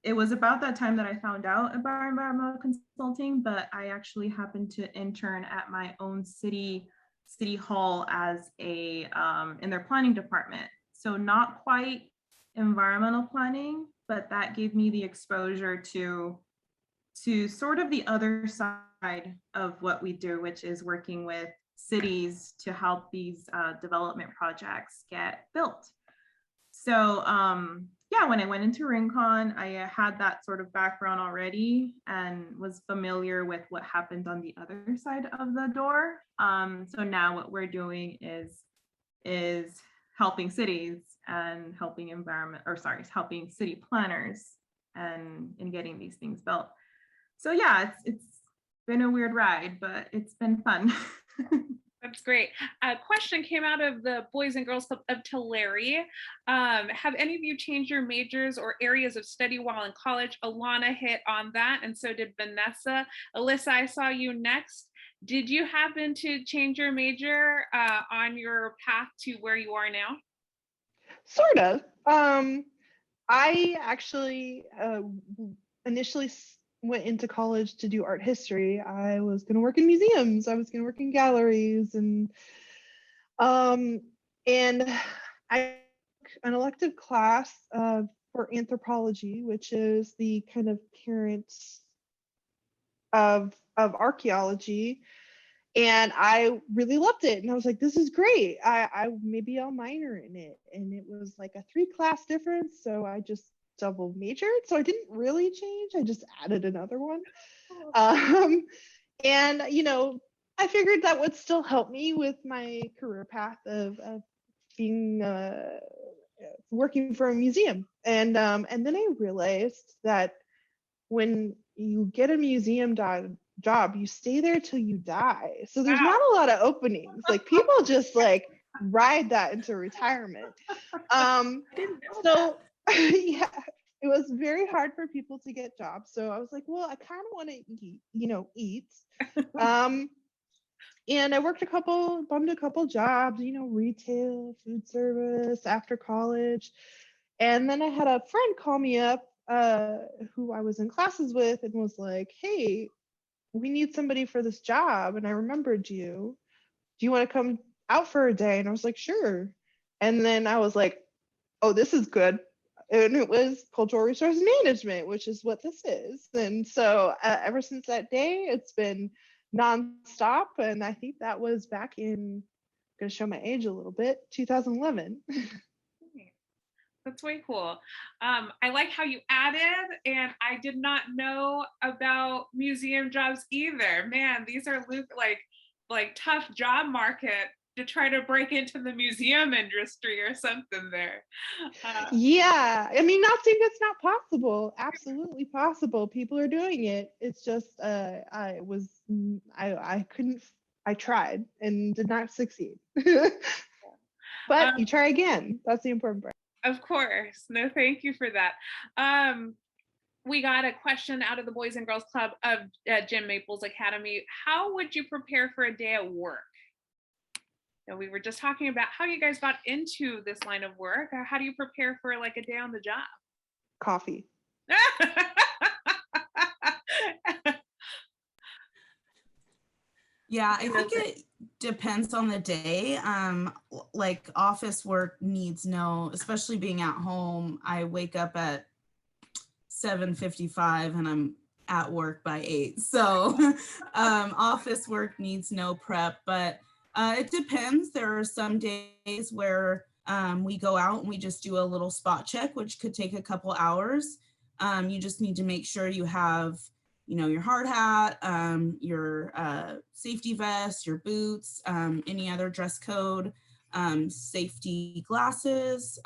it was about that time that I found out about environmental consulting, but I actually happened to intern at my own city hall as a in their planning department. So not quite environmental planning, but that gave me the exposure to sort of the other side of what we do, which is working with cities to help these development projects get built. So yeah, when I went into Rincon, I had that sort of background already and was familiar with what happened on the other side of the door. So now what we're doing is helping cities and helping helping city planners and in getting these things built. So yeah, it's been a weird ride, but it's been fun. That's great. A question came out of the Boys and Girls Club of Tulare. Have any of you changed your majors or areas of study while in college? Alana hit on that, and so did Vanessa. Alyssa, I saw you next. Did you happen to change your major on your path to where you are now? Sort of. I actually initially went into college to do art history. I was going to work in museums. I was going to work in galleries, and I took an elective class for anthropology, which is the kind of parents of archaeology. And I really loved it. And I was like, this is great. Maybe I'll minor in it. And it was like a 3-class difference. So I just double majored. So I didn't really change. I just added another one. And, you know, I figured that would still help me with my career path of being working for a museum. And then I realized that when you get a museum job, you stay there till you die. So there's not a lot of openings. Like people just like ride that into retirement. So yeah, it was very hard for people to get jobs. So I was like, well, I kind of want to eat. And I bummed a couple jobs, retail, food service after college. And then I had a friend call me up who I was in classes with and was like, hey, we need somebody for this job. And I remembered you. Do you want to come out for a day? And I was like, sure. And then I was like, oh, this is good. And it was cultural resource management, which is what this is. And so ever since that day, it's been nonstop. And I think that was back in, I'm going to show my age a little bit, 2011. That's way cool. I like how you added, and I did not know about museum jobs either. Man, these are like tough job market to try to break into the museum industry or something there. Yeah, I mean, not saying it's not possible. Absolutely possible. People are doing it. It's just I tried and did not succeed. But you try again. That's the important part. Of course. No, thank you for that. We got a question out of the Boys and Girls Club of Jim Maples Academy. How would you prepare for a day at work? And we were just talking about how you guys got into this line of work. How do you prepare for like a day on the job? Coffee. Yeah, I think it depends on the day. Like office work needs especially being at home. I wake up at 7:55 and I'm at work by 8. So office work needs no prep, but it depends. There are some days where we go out and we just do a little spot check, which could take a couple hours. You just need to make sure you have your hard hat, your safety vest, your boots, any other dress code, safety glasses,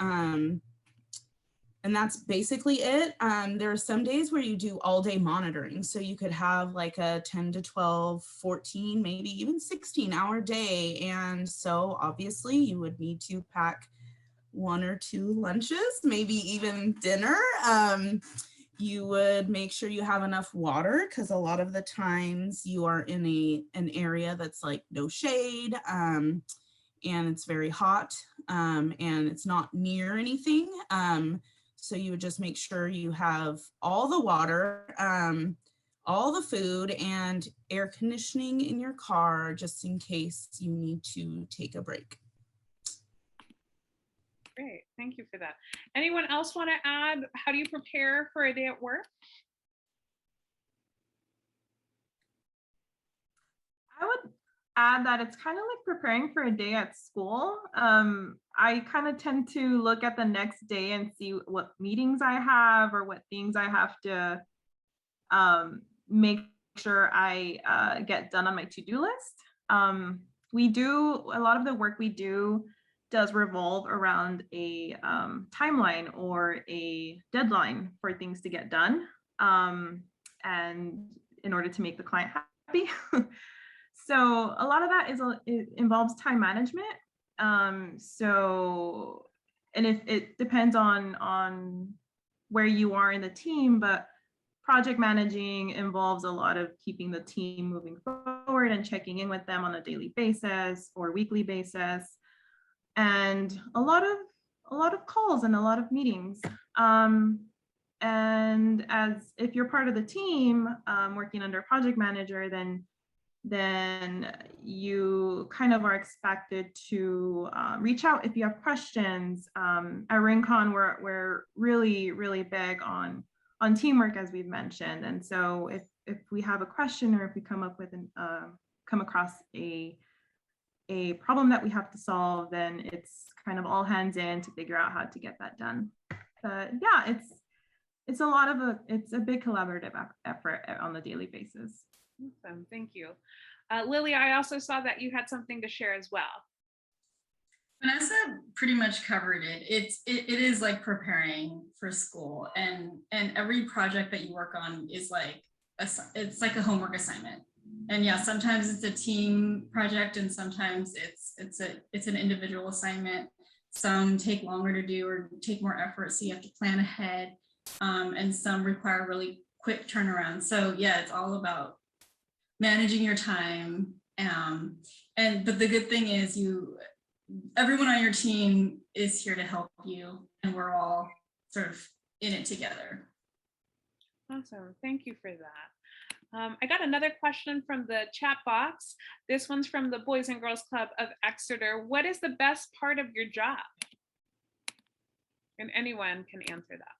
And that's basically it. There are some days where you do all day monitoring. So you could have like a 10 to 12, 14, maybe even 16-hour day. And so obviously you would need to pack 1 or 2 lunches, maybe even dinner. You would make sure you have enough water, because a lot of the times you are in an area that's like no shade, and it's very hot, and it's not near anything. So you would just make sure you have all the water, all the food, and air conditioning in your car, just in case you need to take a break. Great, thank you for that. Anyone else want to add, how do you prepare for a day at work? I would add that it's kind of like preparing for a day at school. I kind of tend to look at the next day and see what meetings I have or what things I have to make sure I get done on my to-do list. We do, a lot of the work we do does revolve around a timeline or a deadline for things to get done, and in order to make the client happy. So a lot of that it involves time management. So, and if it depends on where you are in the team, but project managing involves a lot of keeping the team moving forward and checking in with them on a daily basis or weekly basis, and a lot of calls and a lot of meetings. And as if you're part of the team working under a project manager, then you kind of are expected to reach out if you have questions. At Rincon, we're really, really big on teamwork, as we've mentioned. And so if we have a question, or if we come across a problem that we have to solve, then it's kind of all hands in to figure out how to get that done. But yeah, it's a big collaborative effort on a daily basis. Awesome, thank you. Lily, I also saw that you had something to share as well. Vanessa pretty much covered it. It is like preparing for school, and every project that you work on is like it's like a homework assignment. And yeah, sometimes it's a team project, and sometimes it's an individual assignment. Some take longer to do or take more effort, so you have to plan ahead, and some require really quick turnaround. So yeah, it's all about managing your time. But the good thing is everyone on your team is here to help you, and we're all sort of in it together. Awesome, thank you for that. I got another question from the chat box. This one's from the Boys and Girls Club of Exeter. What is the best part of your job? And anyone can answer that.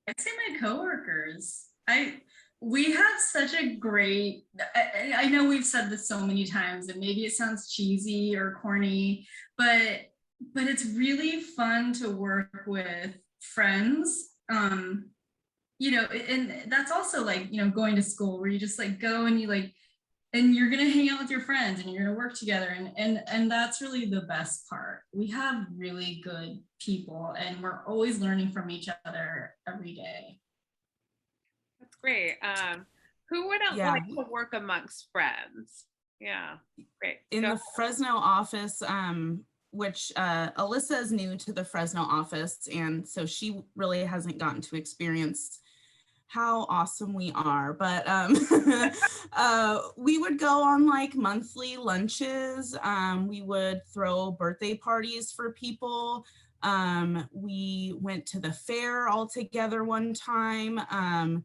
I'd say my coworkers. We have such a great, I know we've said this so many times, and maybe it sounds cheesy or corny, but it's really fun to work with friends. You know, and that's also like, you know, going to school where you just like go and and you're gonna hang out with your friends and you're gonna work together, and that's really the best part. We have really good people, and we're always learning from each other every day. That's great. Who wouldn't like to work amongst friends? Yeah, great. In the Fresno office, which Alyssa is new to the Fresno office, and so she really hasn't gotten to experience how awesome we are, but we would go on like monthly lunches. We would throw birthday parties for people. We went to the fair all together one time.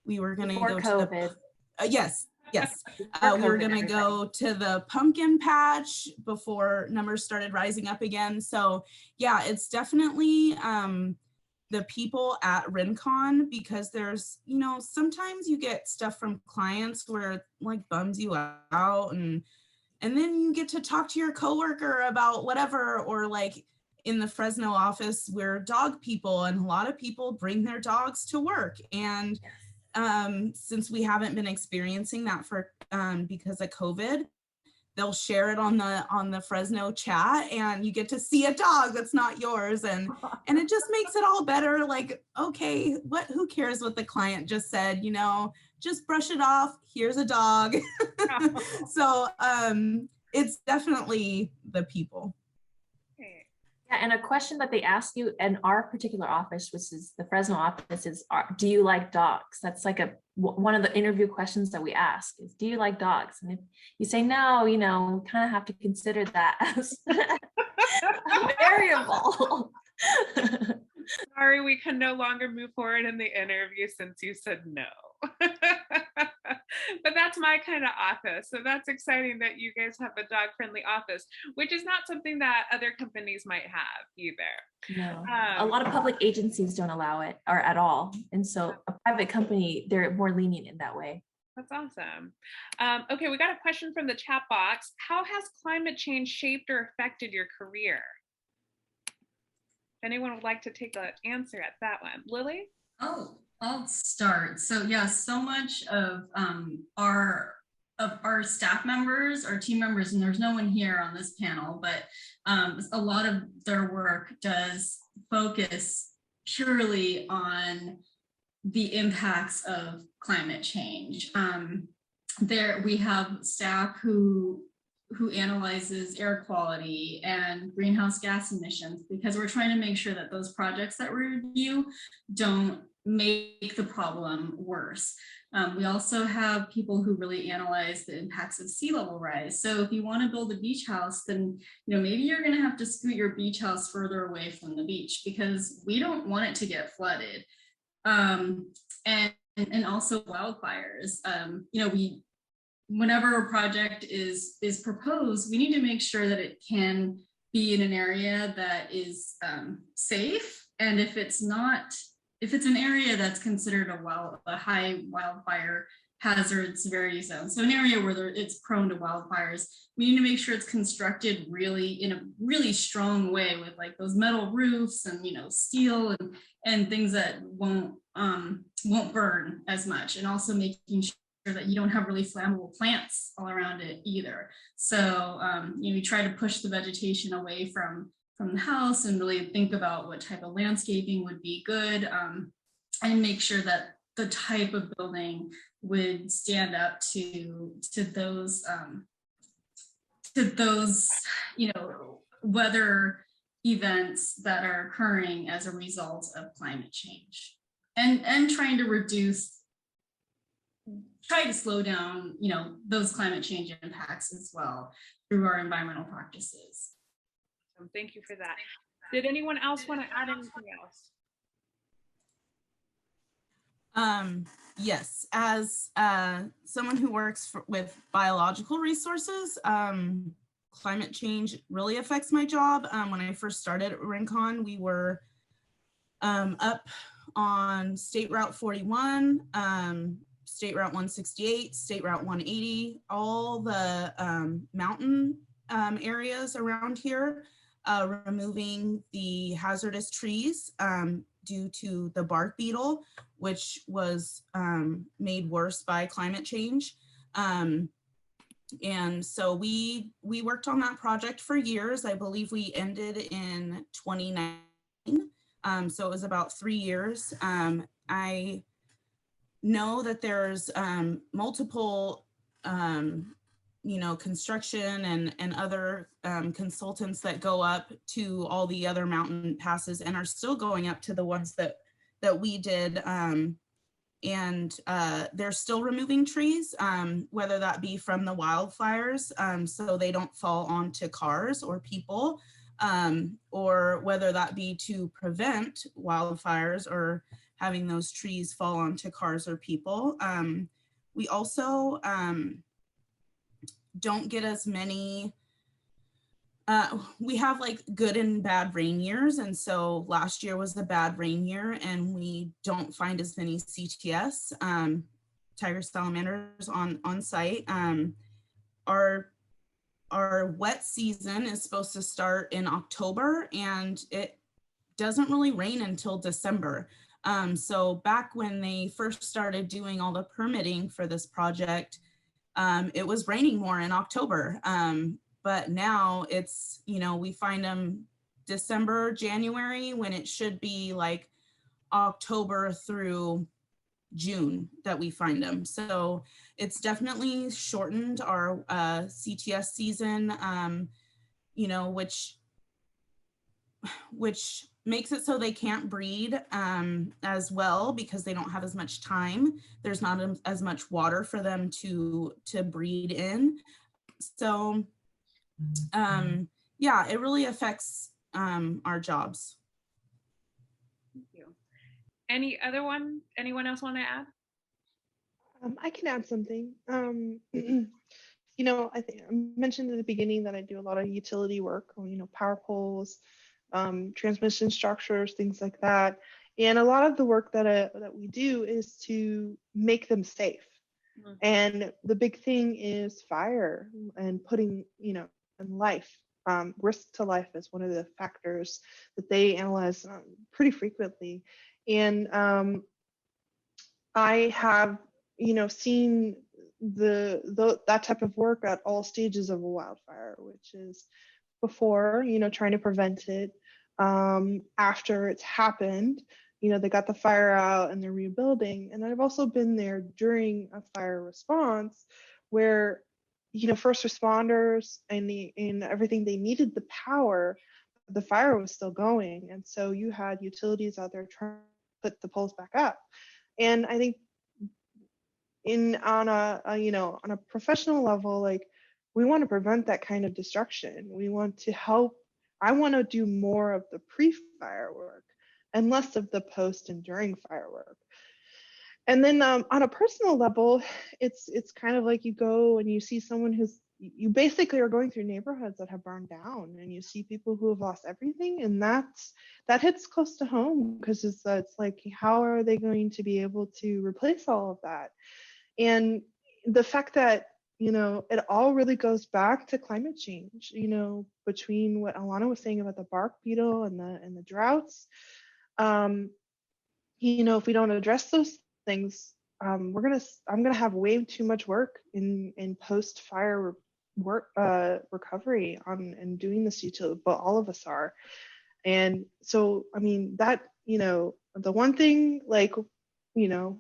We were going to go COVID. to the yes. We were going to go to the pumpkin patch before numbers started rising up again. So yeah, it's definitely the people at Rincon, because there's, you know, sometimes you get stuff from clients where it like bums you out, and then you get to talk to your coworker about whatever, or like in the Fresno office, we're dog people, and a lot of people bring their dogs to work. And since we haven't been experiencing that for because of COVID, they'll share it on the Fresno chat, and you get to see a dog that's not yours, and it just makes it all better. Like, okay, who cares what the client just said, you know, just brush it off, here's a dog. So it's definitely the people. Yeah, and a question that they ask you in our particular office, which is the Fresno office, is, do you like dogs? That's like one of the interview questions that we ask is, do you like dogs? And if you say no, you know, kind of have to consider that as a variable. Sorry, we can no longer move forward in the interview since you said no. But that's my kind of office. So that's exciting that you guys have a dog-friendly office, which is not something that other companies might have either. No, a lot of public agencies don't allow it or at all. And so a private company, they're more lenient in that way. That's awesome. Okay, we got a question from the chat box. How has climate change shaped or affected your career? If anyone would like to take an answer at that one. Lily? Oh, I'll start. So yeah, so much of our staff members, our team members, and there's no one here on this panel, but a lot of their work does focus purely on the impacts of climate change. We have staff who analyzes air quality and greenhouse gas emissions, because we're trying to make sure that those projects that we review don't make the problem worse. We also have people who really analyze the impacts of sea level rise. So if you want to build a beach house, then maybe you're going to have to scoot your beach house further away from the beach, because we don't want it to get flooded. And also wildfires. Whenever a project is proposed, we need to make sure that it can be in an area that is safe. And if it's an area that's considered a high wildfire hazard severity zone, so an area where it's prone to wildfires, we need to make sure it's constructed in a really strong way with like those metal roofs and steel and things that won't burn as much, and also making sure that you don't have really flammable plants all around it either. So we try to push the vegetation away from the house and really think about what type of landscaping would be good, and make sure that the type of building would stand up to those weather events that are occurring as a result of climate change, and trying to slow down those climate change impacts as well through our environmental practices. Thank you for that. Did anyone else want to add anything else? Yes, as someone who works with biological resources, climate change really affects my job. When I first started at Rincon, we were up on State Route 41, State Route 168, State Route 180, all the mountain areas around here, removing the hazardous trees due to the bark beetle, which was made worse by climate change. And so we worked on that project for years. I believe we ended in 2019. So it was about 3 years. I know that there's multiple construction and other consultants that go up to all the other mountain passes and are still going up to the ones that we did. And they're still removing trees, whether that be from the wildfires, so they don't fall onto cars or people, or whether that be to prevent wildfires or having those trees fall onto cars or people. We also don't get as many, we have like good and bad rain years. And so last year was the bad rain year, and we don't find as many CTS, tiger salamanders on site. Our wet season is supposed to start in October, and it doesn't really rain until December. So back when they first started doing all the permitting for this project, it was raining more in October. But now it's, you know, we find them December, January, when it should be like October through June that we find them. So it's definitely shortened our CTS season, you know, which makes it so they can't breed as well because they don't have as much time. There's not as much water for them to breed in. So yeah, it really affects our jobs. Thank you. Anyone else want to add? I can add something. You know, I think I mentioned at the beginning that I do a lot of utility work, you know, power poles, transmission structures, things like that. And a lot of the work that we do is to make them safe. Mm-hmm. And the big thing is fire and putting, you know, in life. Risk to life is one of the factors that they analyze pretty frequently. And I have, you know, seen that type of work at all stages of a wildfire, which is before, you know, trying to prevent it, after it's happened, you know, they got the fire out and they're rebuilding. And I've also been there during a fire response where, you know, first responders and everything, they needed the power, the fire was still going. And so you had utilities out there trying to put the poles back up. And I think on a professional level, like, we want to prevent that kind of destruction. We want to help. I want to do more of the pre-fire work and less of the post and during firework. And then on a personal level, it's kind of like you go and you see someone you basically are going through neighborhoods that have burned down, and you see people who have lost everything, and that hits close to home because it's like, how are they going to be able to replace all of that? And the fact that, you know, it all really goes back to climate change, you know, between what Alana was saying about the bark beetle and the droughts. You know, if we don't address those things, I'm gonna have way too much work in post fire work recovery and doing this utility, but all of us are. And so, I mean, that, you know, the one thing, like, you know,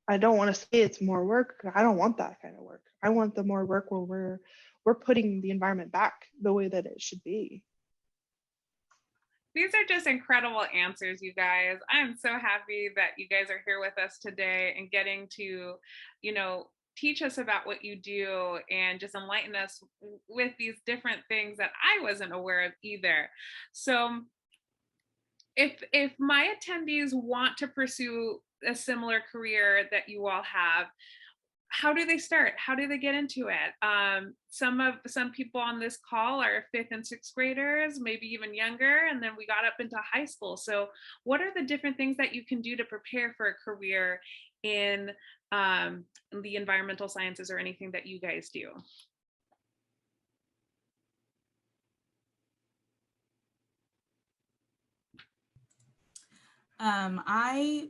I don't want to say it's more work. I don't want that kind of work. I want the more work where we're putting the environment back the way that it should be. These are just incredible answers, you guys. I'm so happy that you guys are here with us today and getting to, you know, teach us about what you do and just enlighten us with these different things that I wasn't aware of either. So if my attendees want to pursue a similar career that you all have, how do they start? How do they get into it? Some people on this call are 5th and 6th graders, maybe even younger, and then we got up into high school. So what are the different things that you can do to prepare for a career in the environmental sciences or anything that you guys do? I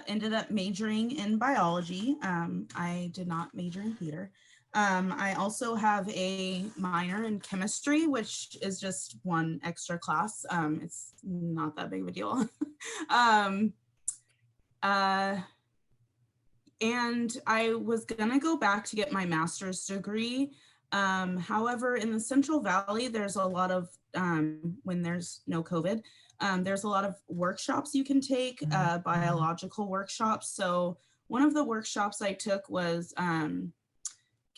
ended up majoring in biology. I did not major in theater. I also have a minor in chemistry, which is just one extra class. It's not that big of a deal. And I was gonna go back to get my master's degree. However, in the Central Valley, there's a lot of, when there's no COVID, there's a lot of workshops you can take, biological workshops. So one of the workshops I took was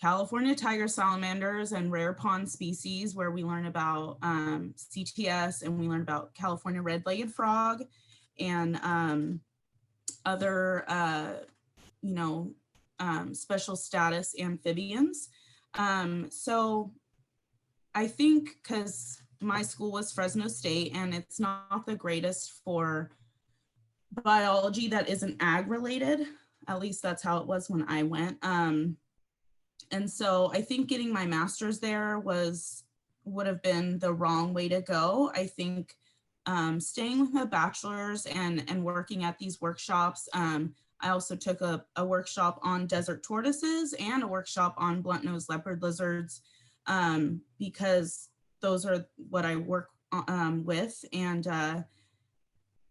California tiger salamanders and rare pond species, where we learn about CTS, and we learn about California red-legged frog and other special status amphibians. So I think, because my school was Fresno State, and it's not the greatest for biology that isn't ag related. At least that's how it was when I went. And so I think getting my master's there would have been the wrong way to go. I think staying with my bachelor's and working at these workshops, I also took a workshop on desert tortoises and a workshop on blunt-nosed leopard lizards, because those are what I work with. And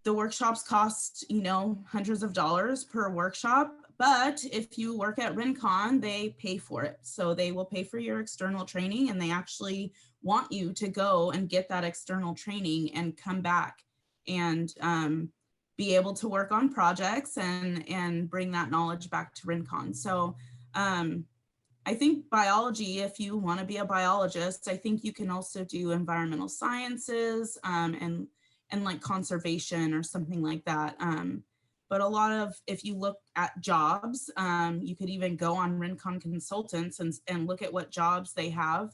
the workshops cost, you know, hundreds of dollars per workshop. But if you work at Rincon, they pay for it. So they will pay for your external training, and they actually want you to go and get that external training and come back and be able to work on projects and bring that knowledge back to Rincon. So I think biology, if you want to be a biologist, I think you can also do environmental sciences and like conservation or something like that. But a lot of, if you look at jobs, you could even go on Rincon Consultants and look at what jobs they have.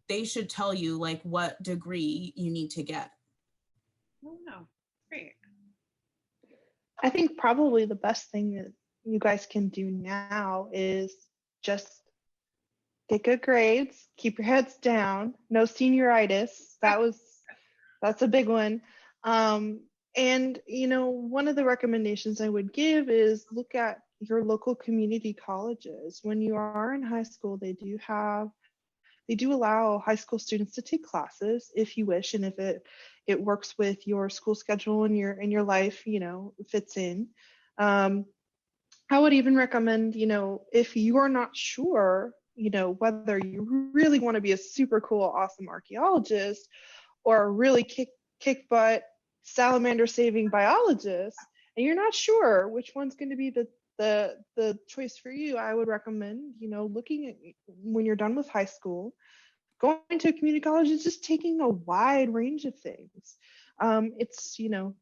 They should tell you like what degree you need to get. Oh, no. Great. I think probably the best thing that you guys can do now is just get good grades, keep your heads down, no senioritis. That's a big one. And you know, one of the recommendations I would give is look at your local community colleges. When you are in high school, they do allow high school students to take classes if you wish, and if it works with your school schedule and your life, you know, fits in. I would even recommend, you know, if you're not sure, you know, whether you really want to be a super cool, awesome archaeologist or a really kick butt salamander saving biologist, and you're not sure which one's going to be the choice for you, I would recommend, you know, looking at when you're done with high school, going to a community college is just taking a wide range of things. It's, you know,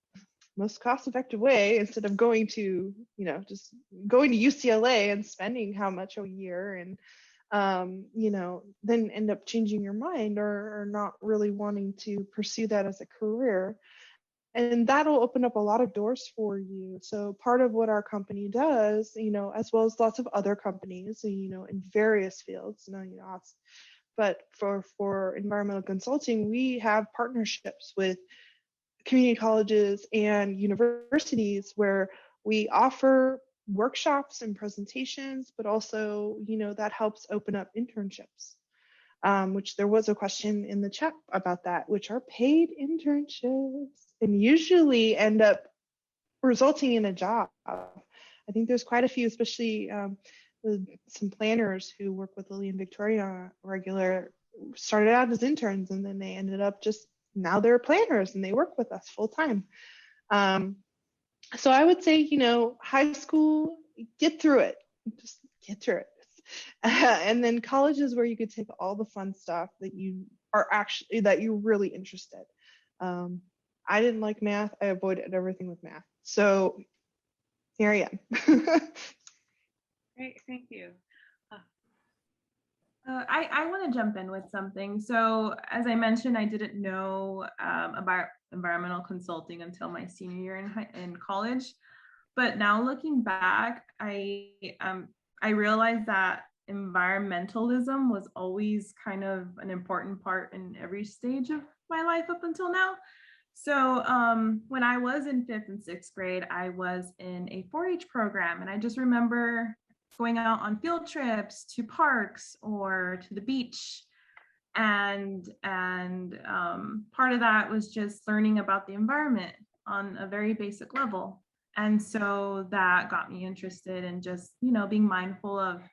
most cost-effective way instead of going to, you know, just going to UCLA and spending how much a year and, you know, then end up changing your mind or not really wanting to pursue that as a career. And that'll open up a lot of doors for you. So part of what our company does, you know, as well as lots of other companies, you know, in various fields, but for environmental consulting, we have partnerships with community colleges and universities where we offer workshops and presentations, but also, you know, that helps open up internships. Which there was a question in the chat about that, which are paid internships and usually end up resulting in a job. I think there's quite a few, especially some planners who work with Lily and Victoria regular, started out as interns and then they ended up now they're planners and they work with us full time. So I would say, you know, high school, get through it, just get through it. And then college is where you could take all the fun stuff that you're really interested. I didn't like math. I avoided everything with math. So here I am. Great, thank you. I want to jump in with something. So as I mentioned, I didn't know about environmental consulting until my senior year in college. But now looking back, I realized that environmentalism was always kind of an important part in every stage of my life up until now. So when I was in 5th and 6th grade, I was in a 4-H program, and I just remember going out on field trips to parks or to the beach. And part of that was just learning about the environment on a very basic level. And so that got me interested in just, you know, being mindful of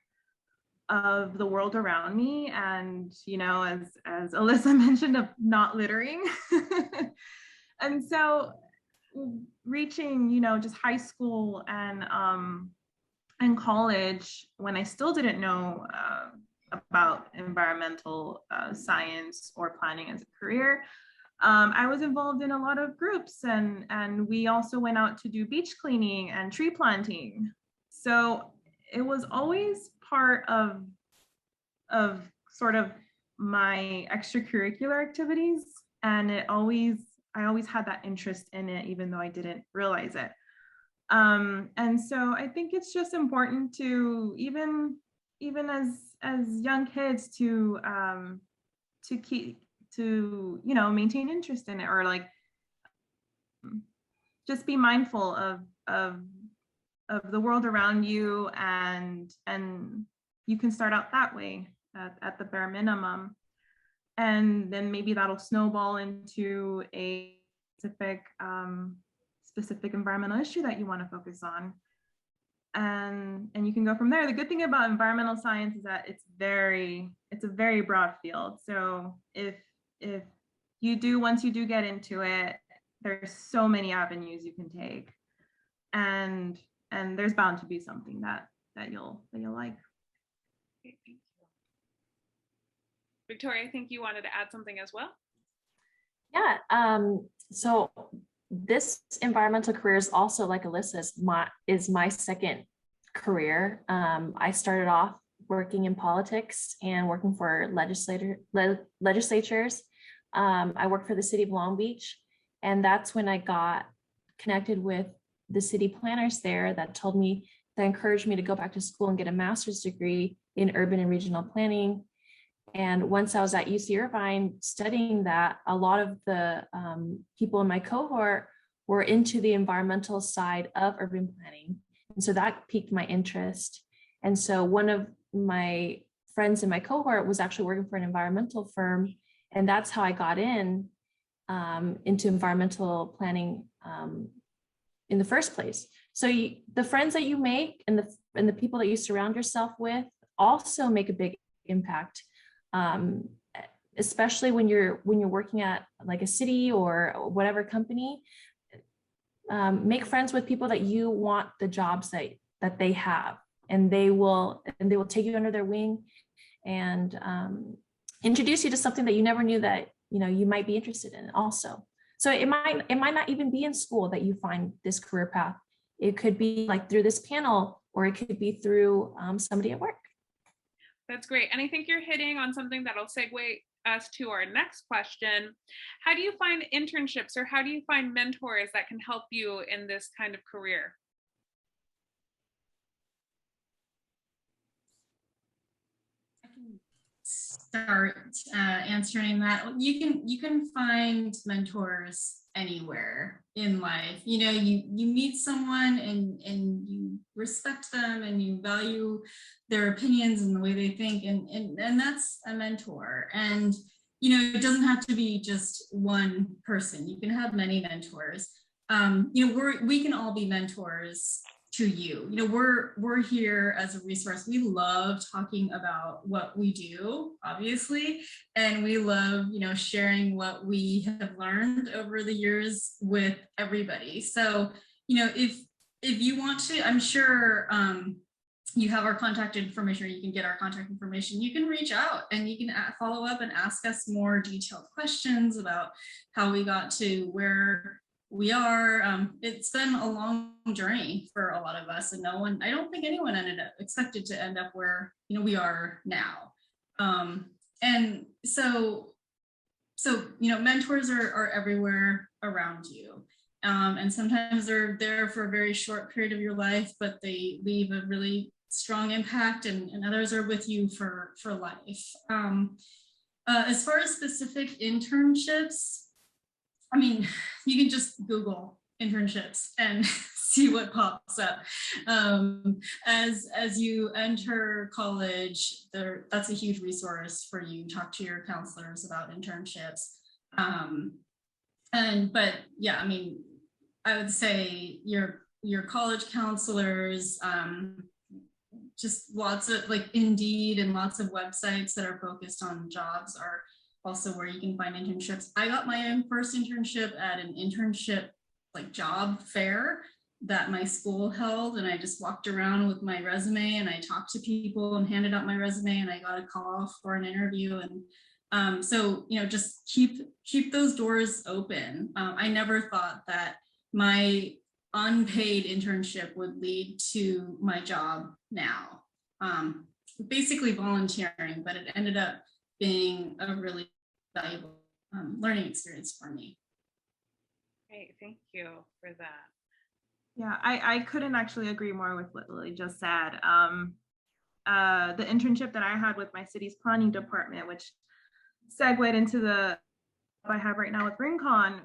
the world around me. And, you know, as Alyssa mentioned, of not littering. And so reaching, you know, just high school and college, when I still didn't know about environmental science or planning as a career, I was involved in a lot of groups, and we also went out to do beach cleaning and tree planting. So it was always part of sort of my extracurricular activities, and I always had that interest in it, even though I didn't realize it. And so I think it's just important to even as young kids to you know, maintain interest in it, or like just be mindful of the world around you, and you can start out that way at the bare minimum, and then maybe that'll snowball into a specific environmental issue that you want to focus on, and you can go from there. The good thing about environmental science is that it's a very broad field. So if once you do get into it, there's so many avenues you can take, and there's bound to be something that you'll like. Okay, thank you. Victoria, I think you wanted to add something as well. Yeah, so this environmental career is also, like Alyssa's, my second career. I started off working in politics and working for legislatures. I worked for the city of Long Beach, and that's when I got connected with the city planners there that encouraged me to go back to school and get a master's degree in urban and regional planning. And once I was at UC Irvine studying that, a lot of the people in my cohort were into the environmental side of urban planning. And so that piqued my interest. And so one of my friends in my cohort was actually working for an environmental firm. And that's how I got into environmental planning in the first place. So the friends that you make and the people that you surround yourself with also make a big impact. Especially when you're working at like a city or whatever company. Make friends with people that you want the jobs that they have, and they will take you under their wing and introduce you to something that you never knew that you might be interested in also. So it might not even be in school that you find this career path. It could be like through this panel, or it could be through somebody at work. That's great. And I think you're hitting on something that'll segue us to our next question. How do you find internships, or how do you find mentors that can help you in this kind of career? I can start answering that. You can find mentors anywhere in life. You meet someone and you respect them and you value their opinions and the way they think, and that's a mentor. And it doesn't have to be just one person. You can have many mentors. We can all be mentors to you. We're here as a resource. We love talking about what we do, obviously, and we love, sharing what we have learned over the years with everybody. So, if you want to, I'm sure you have our contact information, or you can get our contact information. You can reach out and you can follow up and ask us more detailed questions about how we got to where we are. It's been a long journey for a lot of us, and I don't think anyone expected to end up where we are now. And so mentors are everywhere around you, and sometimes they're there for a very short period of your life, but they leave a really strong impact, and others are with you for life. As far as specific internships, I mean, you can just Google internships and see what pops up. As you enter college, that's a huge resource for you. Talk to your counselors about internships. But yeah, I mean, I would say your college counselors, just lots of like Indeed and lots of websites that are focused on jobs are also where you can find internships. I got my own first internship at an internship job fair that my school held, and I just walked around with my resume and I talked to people and handed out my resume, and I got a call for an interview. And so just keep those doors open. I never thought that my unpaid internship would lead to my job now. Basically volunteering, but it ended up being a really valuable learning experience for me. Great, thank you for that. Yeah, I couldn't actually agree more with what Lily just said. The internship that I had with my city's planning department, which segued into the I have right now with RINCON,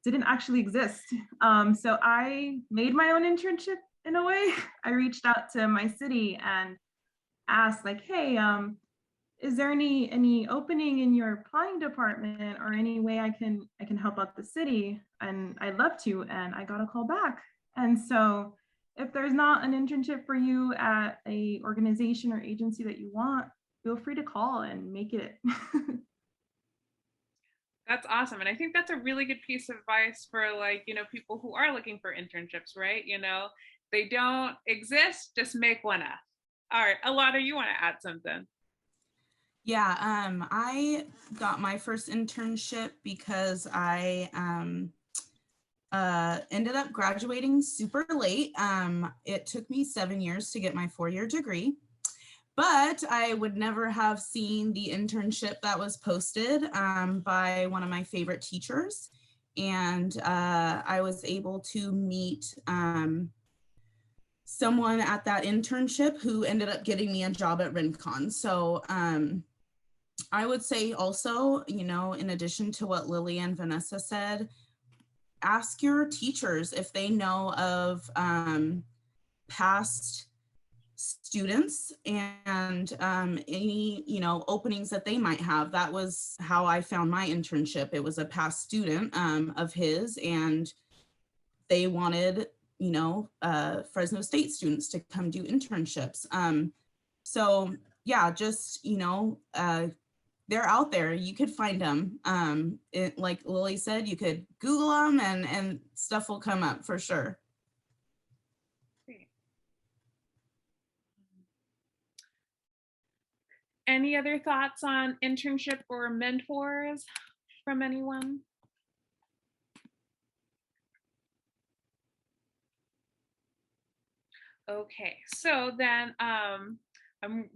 didn't actually exist. So I made my own internship in a way. I reached out to my city and asked like, hey, is there any opening in your applying department or any way I can help out the city? And I'd love to. And I got a call back. And so if there's not an internship for you at a organization or agency that you want, feel free to call and make it. That's awesome. And I think that's a really good piece of advice for, like, you know, people who are looking for internships, right? You know, they don't exist, just make one up. All right, Alana, you want to add something? Yeah, I got my first internship because I ended up graduating super late. It took me 7 years to get my 4-year degree, but I would never have seen the internship that was posted by one of my favorite teachers. And I was able to meet someone at that internship who ended up getting me a job at Rincon. So I would say also, you know, in addition to what Lily and Vanessa said, ask your teachers if they know of past students and any, you know, openings that they might have. That was how I found my internship. It was a past student of his, and they wanted, you know, Fresno State students to come do internships. So yeah, just, you know, they're out there. You could find them. Like Lily said, you could Google them and stuff will come up for sure. Great. Any other thoughts on internship or mentors from anyone? Okay, so then I'm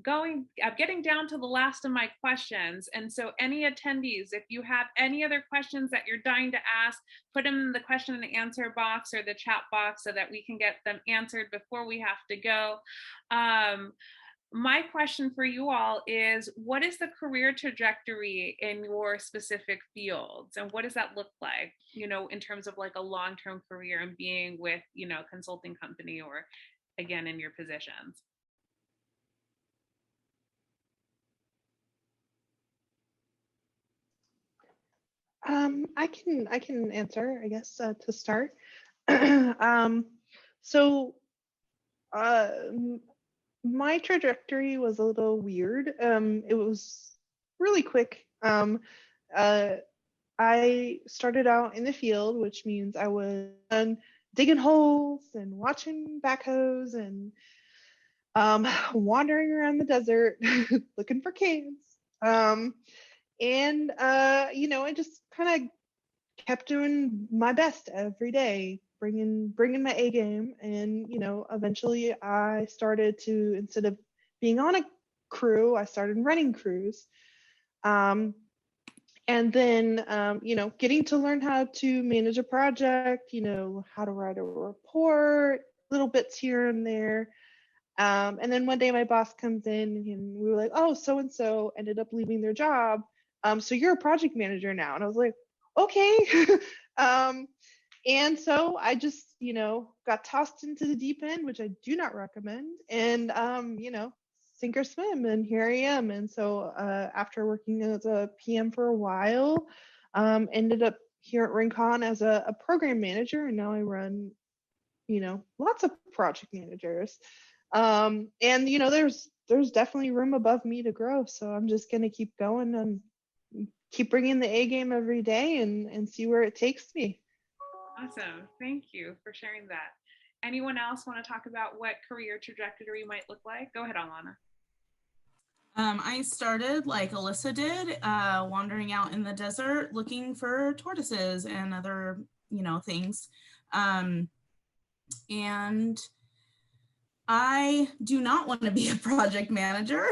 getting down to the last of my questions. And so any attendees, if you have any other questions that you're dying to ask, put them in the question and answer box or the chat box so that we can get them answered before we have to go. My question for you all is, what is the career trajectory in your specific fields? And what does that look like, you know, in terms of like a long-term career and being with, you know, a consulting company or again in your positions? I can answer, I guess, to start. So my trajectory was a little weird. It was really quick. I started out in the field, which means I was digging holes and watching backhoes and wandering around the desert looking for caves. And you know, I just kind of kept doing my best every day, bringing my A game. And you know, eventually I started to, instead of being on a crew, I started running crews. And then you know, getting to learn how to manage a project, you know, how to write a report, little bits here and there. And then one day my boss comes in and we were like, oh, so and so ended up leaving their job. So you're a project manager now. And I was like, okay. And so I just, you know, got tossed into the deep end, which I do not recommend. And, you know, sink or swim. And here I am. And so after working as a PM for a while, ended up here at Rincon as a program manager. And now I run, you know, lots of project managers. And, you know, there's definitely room above me to grow. So I'm just going to keep going and keep bringing the A game every day and see where it takes me. Awesome. Thank you for sharing that. Anyone else want to talk about what career trajectory might look like? Go ahead, Alana. I started like Alyssa did, wandering out in the desert looking for tortoises and other, you know, things. And I do not want to be a project manager.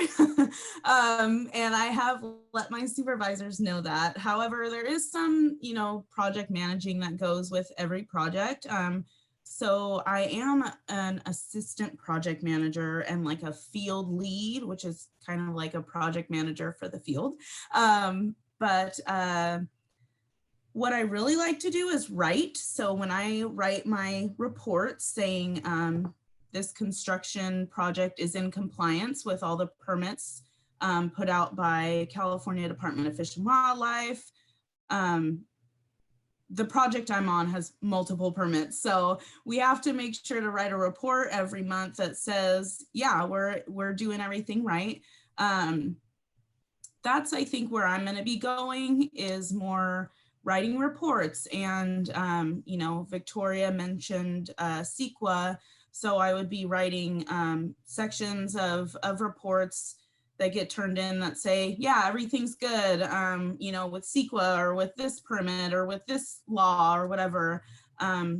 And I have let my supervisors know that. However, there is some, you know, project managing that goes with every project. So I am an assistant project manager and like a field lead, which is kind of like a project manager for the field. But what I really like to do is write. So when I write my reports saying, this construction project is in compliance with all the permits put out by California Department of Fish and Wildlife. The project I'm on has multiple permits, so we have to make sure to write a report every month that says, yeah, we're doing everything right. That's, I think, where I'm going to be going, is more writing reports. And you know, Victoria mentioned Sequoia, so I would be writing sections of reports that get turned in that say, yeah, everything's good, you know, with Sequoia or with this permit or with this law or whatever.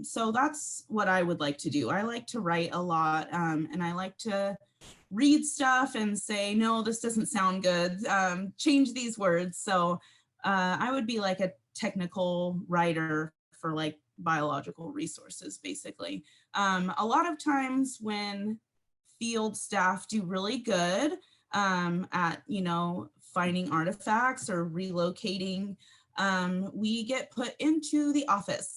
So that's what I would like to do. I like to write a lot, and I like to read stuff and say, no, this doesn't sound good, change these words. So I would be like a technical writer for like biological resources, basically. A lot of times when field staff do really good at, you know, finding artifacts or relocating, we get put into the office,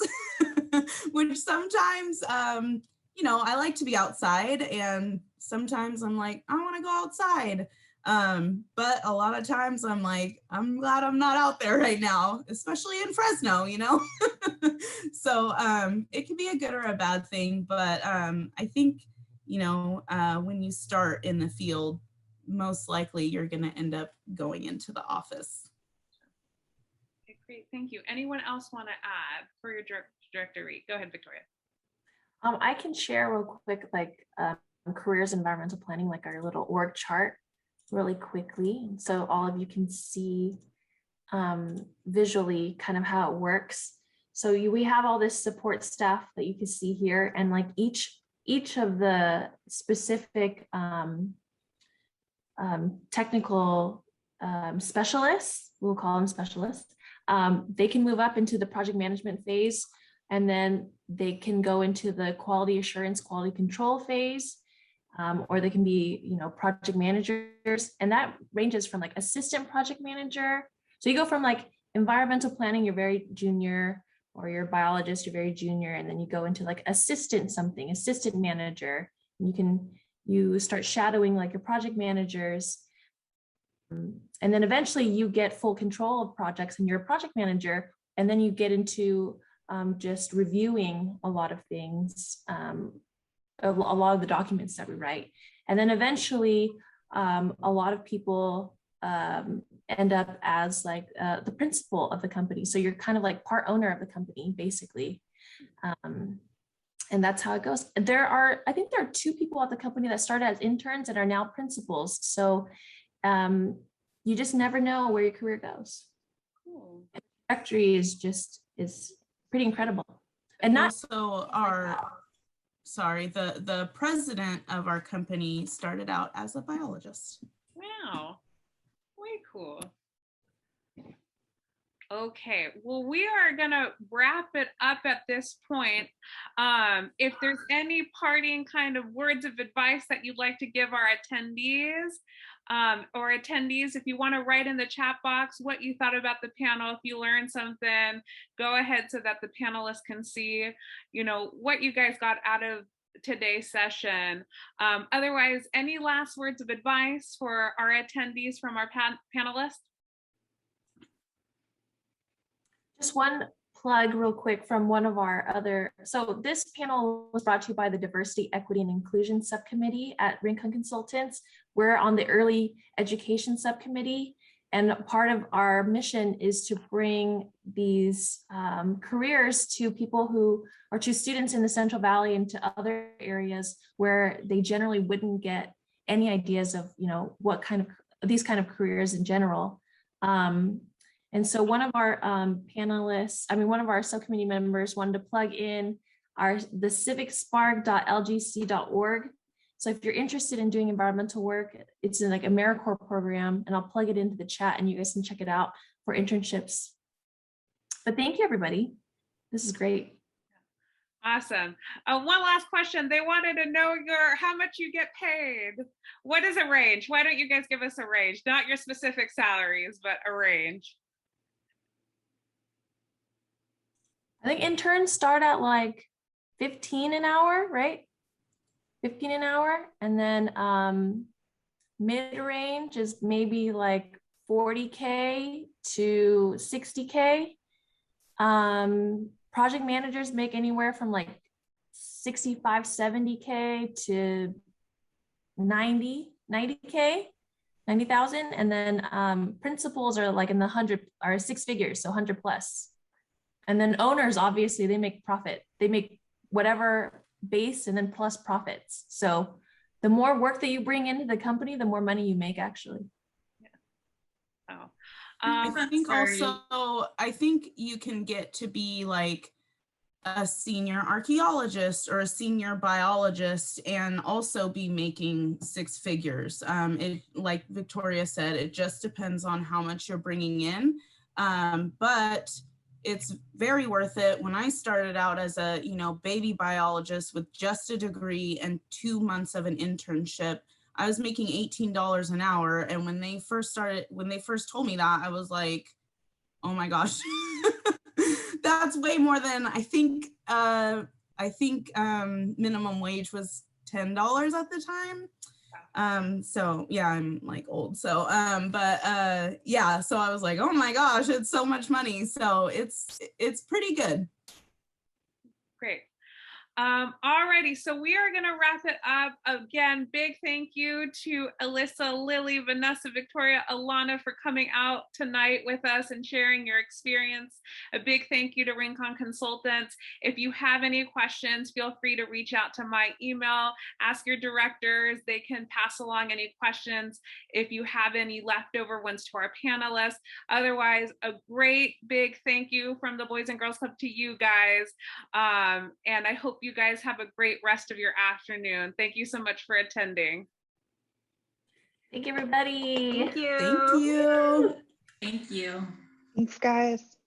which sometimes, you know, I like to be outside, and sometimes I'm like, I want to go outside. But a lot of times I'm like, I'm glad I'm not out there right now, especially in Fresno, you know? So it can be a good or a bad thing, but I think, you know, when you start in the field, most likely you're going to end up going into the office. Okay, great, thank you. Anyone else want to add for your directory? Go ahead, Victoria. I can share real quick, like careers environmental planning, like our little org chart really quickly. So all of you can see visually kind of how it works. So we have all this support staff that you can see here, and like each of the specific technical specialists, we'll call them specialists, they can move up into the project management phase, and then they can go into the quality assurance, quality control phase, or they can be, you know, project managers, and that ranges from like assistant project manager. So you go from like environmental planning, you're very junior, or you're a biologist, you're very junior, and then you go into like assistant manager, and you start shadowing like your project managers, and then eventually you get full control of projects and you're a project manager, and then you get into just reviewing a lot of things, a lot of the documents that we write. And then eventually a lot of people end up as like the principal of the company. So you're kind of like part owner of the company, basically. And that's how it goes. I think there are 2 people at the company that started as interns and are now principals. So you just never know where your career goes. Cool. And the trajectory is pretty incredible. And also the president of our company started out as a biologist. Wow, way cool. Okay, well, we are gonna wrap it up at this point. If there's any parting kind of words of advice that you'd like to give our attendees, if you want to write in the chat box what you thought about the panel, if you learned something, go ahead so that the panelists can see, you know, what you guys got out of today's session. Otherwise, any last words of advice for our attendees from our panelists? Just one plug real quick from one of our other, so this panel was brought to you by the Diversity, Equity, and Inclusion Subcommittee at Rincon Consultants. We're on the Early Education Subcommittee, and part of our mission is to bring these careers to people who, or to students in the Central Valley and to other areas where they generally wouldn't get any ideas of, you know, what kind of, these kind of careers in general. And so one of our one of our subcommittee members wanted to plug in the civicspark.lgc.org. So if you're interested in doing environmental work, it's in like AmeriCorps program, and I'll plug it into the chat and you guys can check it out for internships. But thank you, everybody. This is great. Awesome. One last question. They wanted to know how much you get paid. What is a range? Why don't you guys give us a range? Not your specific salaries, but a range. I think interns start at like 15 an hour, right? 15 an hour. And then mid-range is maybe like 40K to 60K. Project managers make anywhere from like 65, 70K to 90K, 90,000. And then principals are like in the 100 or 6 figures, so 100 plus. And then owners, obviously, they make profit. They make whatever base and then plus profits. So the more work that you bring into the company, the more money you make, actually. Yeah. Oh. I think Sorry. also, I think you can get to be like a senior archaeologist or a senior biologist and also be making 6 figures. It, like Victoria said, it just depends on how much you're bringing in. But it's very worth it. When I started out as a, baby biologist with just a degree and 2 months of an internship, I was making $18 an hour. And when they first told me that, I was like, oh my gosh, that's way more than I think minimum wage was $10 at the time. So yeah, I'm like old. So, yeah, so I was like, oh my gosh, it's so much money. So it's pretty good. Great. Alrighty, so we are going to wrap it up. Again, big thank you to Alyssa, Lily, Vanessa, Victoria, Alana for coming out tonight with us and sharing your experience. A big thank you to Rincon Consultants. If you have any questions, feel free to reach out to my email, ask your directors. They can pass along any questions if you have any leftover ones to our panelists. Otherwise, a great big thank you from the Boys and Girls Club to you guys. And I hope you guys have a great rest of your afternoon. Thank you so much for attending. Thank you, everybody. Thank you. Thank you. Thank you. Thanks, guys.